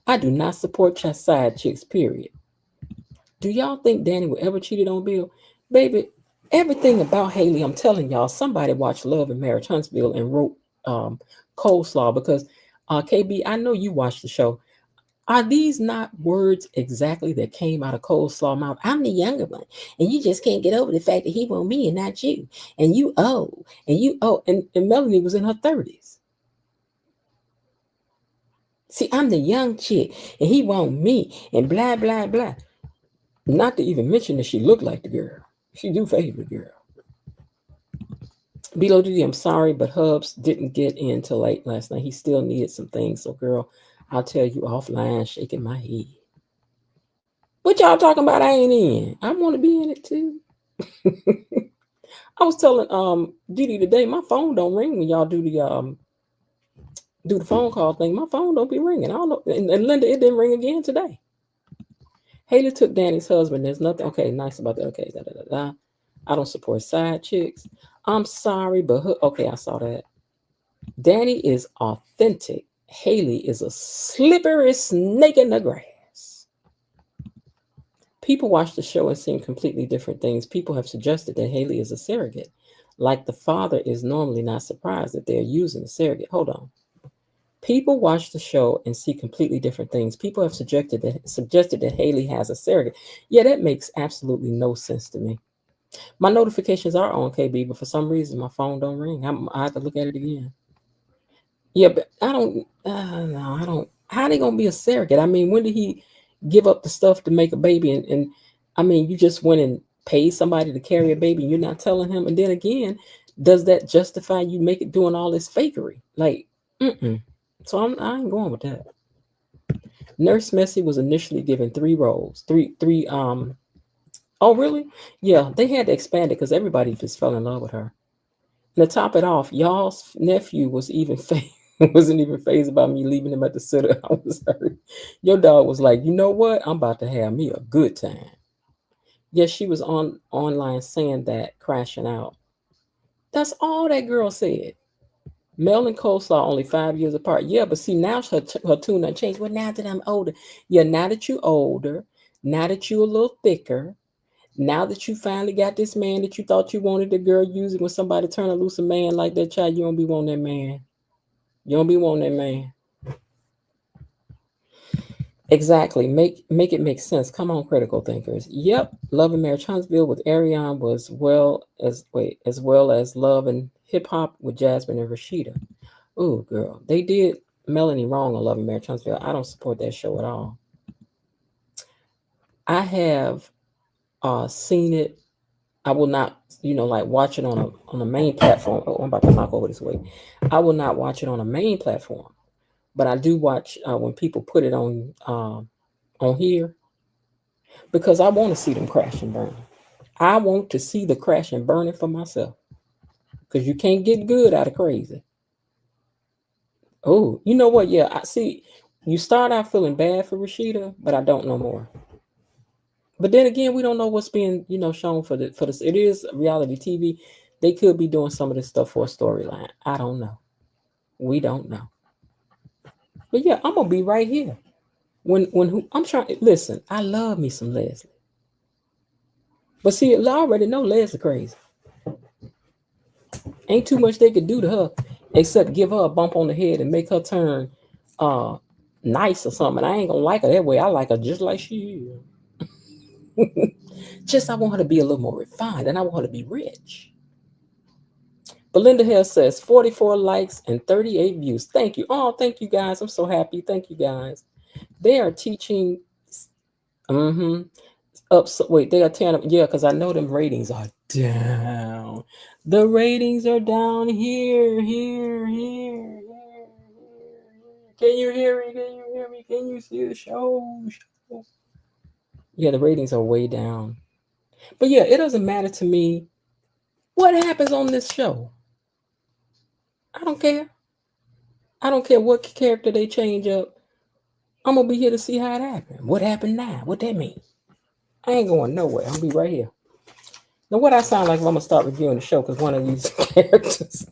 I do not support side chicks, period. Do y'all think Danny would ever cheated on Bill? Baby, everything about Haley, I'm telling y'all, somebody watched Love and Marriage Huntsville and wrote Coleslaw because KB, I know you watched the show. Are these not words exactly that came out of Coleslaw mouth? I'm the younger one, and you just can't get over the fact that he want me and not you. And you old, and Melanie was in her 30s. See, I'm the young chick, and he want me, and blah, blah, blah. Not to even mention that she looked like the girl. She do favor the girl. Below duty, I'm sorry, but Hubs didn't get in till late last night. He still needed some things. So, girl, I'll tell you offline, shaking my head. What y'all talking about? I ain't in. I want to be in it too. I was telling Didi today, my phone don't ring when y'all do the phone call thing. My phone don't be ringing. I don't know. And Linda, it didn't ring again today. Haley took Danny's husband. There's nothing nice about that. Okay, I don't support side chicks. I'm sorry, but okay, I saw that. Danny is authentic. Haley is a slippery snake in the grass. People watch the show and see completely different things. People have suggested that Haley is a surrogate. Like the father is normally not surprised that they're using a surrogate. Hold on. People watch the show and see completely different things. People have suggested that Haley has a surrogate. Yeah, that makes absolutely no sense to me. My notifications are on, KB, but for some reason my phone don't ring. I have to look at it again. Yeah, but I don't. No, I don't. How they gonna be a surrogate? I mean, when did he give up the stuff to make a baby? And I mean, you just went and paid somebody to carry a baby, and you're not telling him. And then again, does that justify you make it doing all this fakery? Like, mm-mm. So I ain't going with that. Nurse Messy was initially given three roles. Three. Oh, really? Yeah, they had to expand it because everybody just fell in love with her. And to top it off, y'all's nephew was even wasn't even phased about me leaving him at the sitter. I was hurt. Your dog was like, you know what? I'm about to have me a good time. Yes, she was on online saying that, crashing out. That's all that girl said. Mel and Coleslaw only 5 years apart. Yeah, but see now her tune done changed. Well, now that I'm older, yeah, now that you're older, now that you're a little thicker, now that you finally got this man that you thought you wanted, the girl using when somebody turn a loose a man like that, child, you don't be wanting that man. You don't be wanting that man. Exactly. Make it make sense. Come on, critical thinkers. Yep. Love and Marriage Huntsville with Ariane was as well as Love and Hip Hop with Jasmine and Rashida. Ooh, girl. They did Melanie wrong on Love and Marriage Huntsville. I don't support that show at all. I have seen it. I will not, like watch it on a main platform. Oh, I'm about to knock over this way. I will not watch it on a main platform, but I do watch when people put it on here because I want to see them crash and burn. I want to see the crash and burning for myself because you can't get good out of crazy. Oh, you know what? Yeah, I see. You start out feeling bad for Rashida, but I don't know more. But then again, we don't know what's being shown for this. It is reality TV. They could be doing some of this stuff for a storyline. I don't know. We don't know. But yeah, I'm gonna be right here. When I'm trying listen, I love me some Leslie. But see, I already know Leslie crazy. Ain't too much they could do to her except give her a bump on the head and make her turn uh nice or something. I ain't gonna like her that way. I like her just like she is. Just I want her to be a little more refined and I want her to be rich. Belinda Hill says 44 likes and 38 views. Thank you. Oh, thank you guys. I'm so happy. Thank you guys. They are teaching. Mm-hmm. Up. So, wait, they are tearing up. Yeah, because I know them ratings are down. The ratings are down here. Can you hear me? Can you hear me? Can you see the show? Yeah, the ratings are way down. But yeah, it doesn't matter to me what happens on this show. I don't care. I don't care what character they change up. I'm gonna be here to see how it happened. What happened now? What that mean? I ain't going nowhere. I'll be right here. Now, what I sound like if I'm gonna start reviewing the show because one of these characters,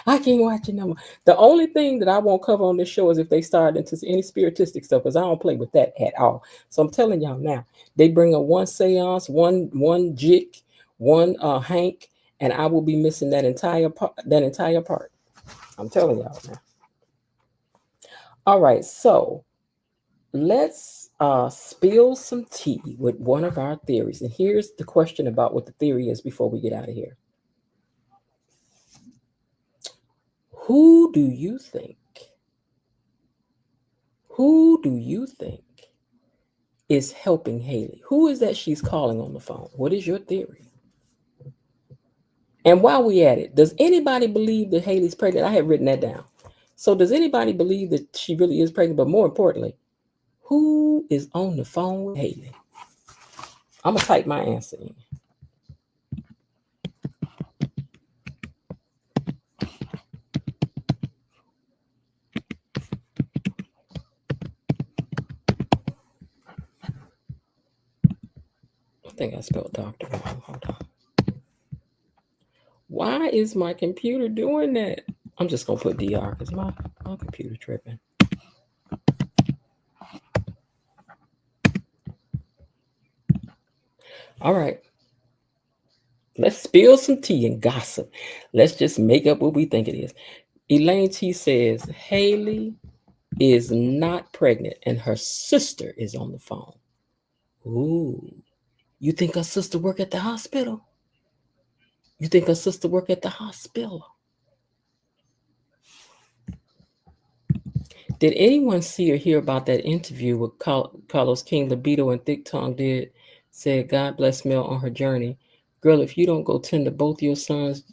I can't watch it no more. The only thing that I won't cover on this show is if they start into any spiritistic stuff because I don't play with that at all. So I'm telling y'all now, they bring a one seance, one jig, one Hank, and I will be missing that entire part. That entire part. I'm telling y'all now. All right, so let's spill some tea with one of our theories. And here's the question about what the theory is before we get out of here. Who do you think? Who do you think is helping Haley? Who is that she's calling on the phone? What is your theory? And while we at it, does anybody believe that Haley's pregnant? I had written that down. So does anybody believe that she really is pregnant? But more importantly, who is on the phone with Haley? I'm gonna type my answer in. I think I spelled doctor wrong. Hold on. Why is my computer doing that? I'm just gonna put DR because my computer tripping. All right. Let's spill some tea and gossip. Let's just make up what we think it is. Elaine T says Haley is not pregnant and her sister is on the phone. Ooh. You think her sister work at the hospital? You think her sister work at the hospital? Did anyone see or hear about that interview with Carlos King, Libido, and Thick Tongue did? Said, God bless Mel on her journey. Girl, if you don't go tend to both your sons,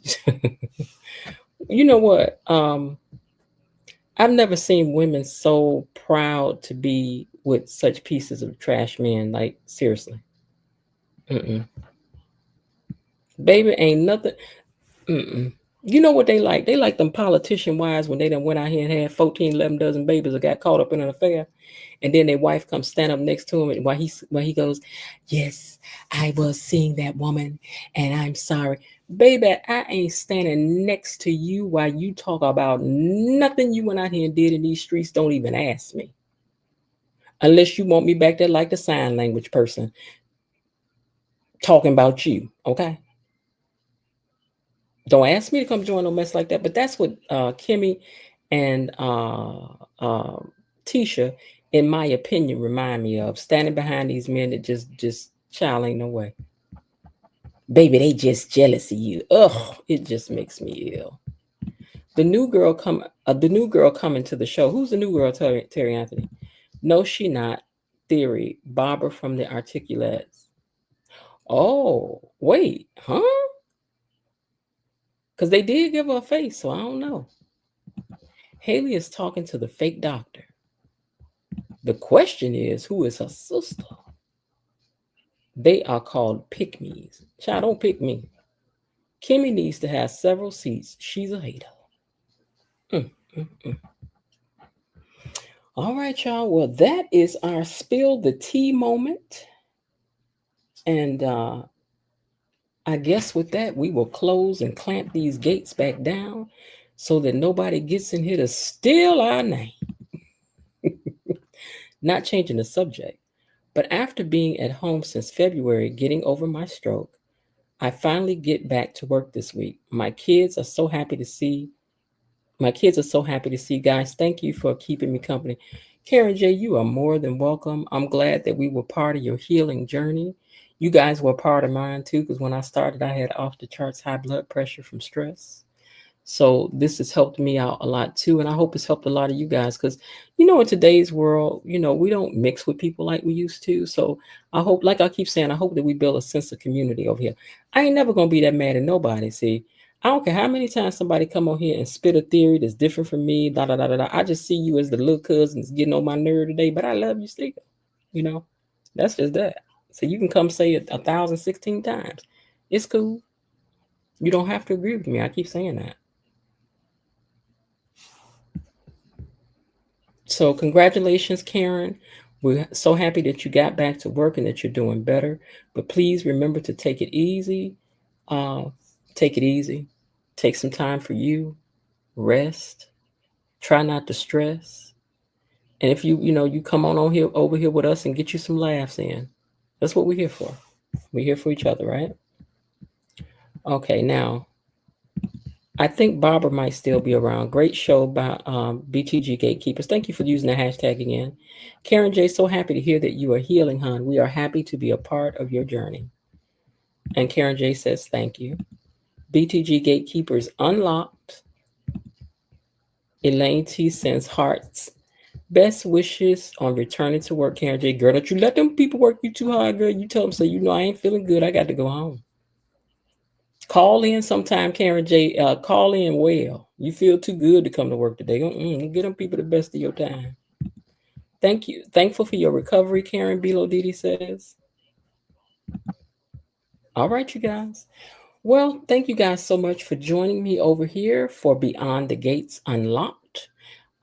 you know what? I've never seen women so proud to be with such pieces of trash men. Like, seriously. Mm-mm. Baby, ain't nothing. Mm-mm. You know what they like? They like them politician wives when they done went out here and had 14, 11 dozen babies or got caught up in an affair. And then their wife comes stand up next to him and while he goes, yes, I was seeing that woman and I'm sorry. Baby, I ain't standing next to you while you talk about nothing you went out here and did in these streets. Don't even ask me. Unless you want me back there like the sign language person talking about you, okay? Don't ask me to come join no mess like that. But that's what Kimmy and Tisha, in my opinion, remind me of. Standing behind these men that just child ain't no way. Baby, they just jealous of you. Ugh, it just makes me ill. The new girl coming to the show. Who's the new girl, Terry Anthony? No, she not. Theory, Barbara from the Articulates. Oh, wait, huh? Because they did give her a face, so I don't know. Haley is talking to the fake doctor. The question is, who is her sister? They are called pick-me's. Child, don't pick me. Kimmy needs to have several seats. She's a hater. Mm, mm, mm. All right, y'all. Well, that is our spill the tea moment. And I guess with that, we will close and clamp these gates back down so that nobody gets in here to steal our name. Not changing the subject, but after being at home since February, getting over my stroke, I finally get back to work this week. My kids are so happy to see. Guys, thank you for keeping me company. Karen J, you are more than welcome. I'm glad that we were part of your healing journey. You guys were part of mine too, because when I started, I had off the charts high blood pressure from stress. So this has helped me out a lot too. And I hope it's helped a lot of you guys because, in today's world, we don't mix with people like we used to. So I hope, like I keep saying, I hope that we build a sense of community over here. I ain't never going to be that mad at nobody. See, I don't care how many times somebody come on here and spit a theory that's different from me, da, da, da, da, da. I just see you as the little cousins getting on my nerve today, but I love you still. That's just that. So you can come say it 1,016 times. It's cool. You don't have to agree with me. I keep saying that. So congratulations, Karen. We're so happy that you got back to work and that you're doing better. But please remember to take it easy. Take it easy. Take some time for you. Rest. Try not to stress. And if you come on over here with us and get you some laughs in. That's what we're here for. We're here for each other, right? Okay, now I think Barbara might still be around. Great show by BTG Gatekeepers. Thank you for using the hashtag again. Karen J, so happy to hear that you are healing, hon. We are happy to be a part of your journey. And Karen J says, thank you. BTG Gatekeepers unlocked. Elaine T sends hearts. Best wishes on returning to work, Karen J. Girl, don't you let them people work you too hard, girl. You tell them, so I ain't feeling good. I got to go home. Call in sometime, Karen J. Call in well. You feel too good to come to work today. Get them people the best of your time. Thank you. Thankful for your recovery, Karen Bilo Didi says. All right, you guys. Well, thank you guys so much for joining me over here for Beyond the Gates Unlocked.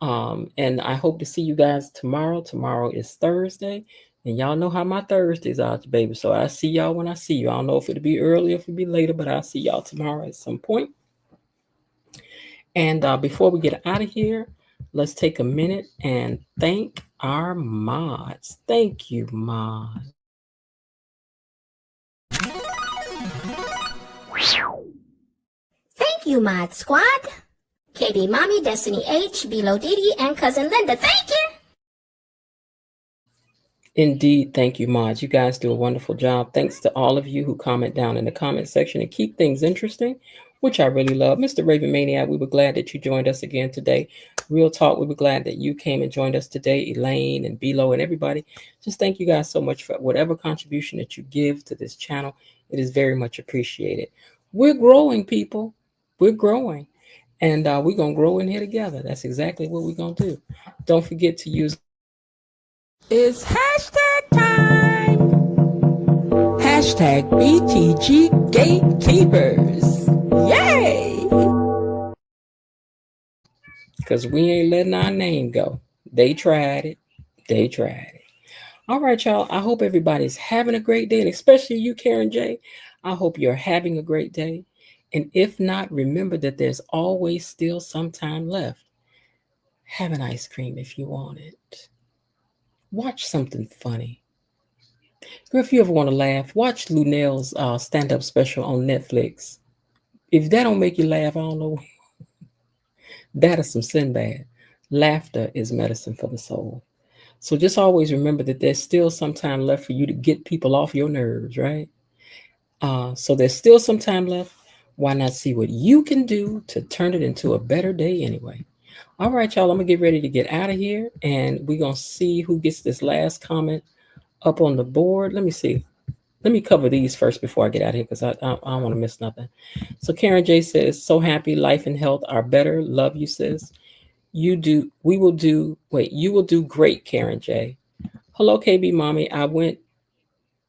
And I hope to see you guys tomorrow. Tomorrow is Thursday. And y'all know how my Thursdays are, baby. So I see y'all when I see you. I don't know if it'll be early or if it'll be later, but I'll see y'all tomorrow at some point. And before we get out of here, let's take a minute and thank our mods. Thank you, mods. Thank you, Mod Squad. KB Mommy, Destiny H, Bilo Didi, and Cousin Linda. Thank you. Indeed, thank you, mods. You guys do a wonderful job. Thanks to all of you who comment down in the comment section and keep things interesting. which I really love. Mr. Raven Maniac, we were glad that you joined us again today. Real talk, we were glad that you came and joined us today. Elaine and Belo and everybody. Just thank you guys so much for whatever contribution that you give to this channel. It is very much appreciated. We're growing, people. We're growing. And we're going to grow in here together. That's exactly what we're going to do. Don't forget to use. It's hashtag time. Hashtag BTG Gatekeepers. Yay! Because we ain't letting our name go. They tried it. They tried it. All right, y'all. I hope everybody's having a great day. And especially you, Karen J. I hope you're having a great day. And if not, remember that there's always still some time left. Have an ice cream if you want it. Watch something funny. Girl, if you ever want to laugh, watch Lunel's stand-up special on Netflix. If that don't make you laugh, I don't know. That is some Sinbad. Laughter is medicine for the soul. So just always remember that there's still some time left for you to get people off your nerves, right? So there's still some time left. Why not see what you can do to turn it into a better day anyway? All right, y'all, I'm going to get ready to get out of here, and we're going to see who gets this last comment up on the board. Let me see. Let me cover these first before I get out of here because I don't want to miss nothing. So Karen J says, so happy life and health are better. Love you, sis. You will do great, Karen J. Hello, KB Mommy. I went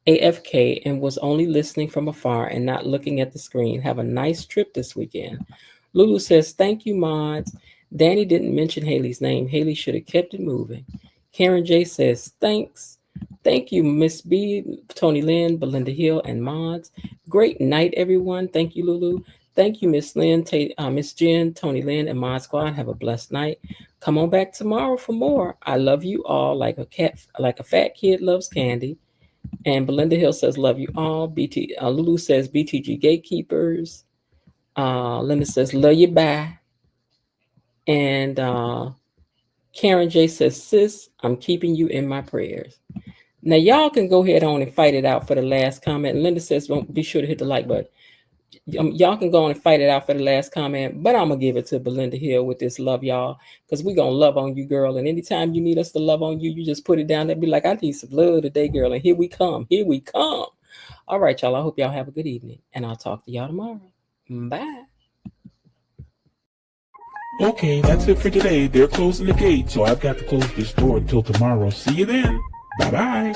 AFK and was only listening from afar and not looking at the screen. Have a nice trip this weekend. Lulu says, thank you, mods. Danny didn't mention Haley's name. Haley should have kept it moving. Karen J says, thanks. Thank you, Miss B, Tony Lynn, Belinda Hill, and mods. Great night, everyone. Thank you, Lulu. Thank you, Miss Lynn, Miss Jen, Tony Lynn, and Mod Squad. Have a blessed night. Come on back tomorrow for more. I love you all like a fat kid loves candy. And Belinda Hill says, love you all. Lulu says, BTG Gatekeepers. Linda says, love you, bye. And Karen J says, sis, I'm keeping you in my prayers. Now, y'all can go ahead on and fight it out for the last comment. And Linda says, be sure to hit the like button. Y'all can go on and fight it out for the last comment, but I'm going to give it to Belinda Hill with this love, y'all, because we're going to love on you, girl. And anytime you need us to love on you, you just put it down there and be like, I need some love today, girl. And here we come. Here we come. All right, y'all. I hope y'all have a good evening, and I'll talk to y'all tomorrow. Bye. Okay, that's it for today. They're closing the gate, so I've got to close this door until tomorrow. See you then. Bye-bye.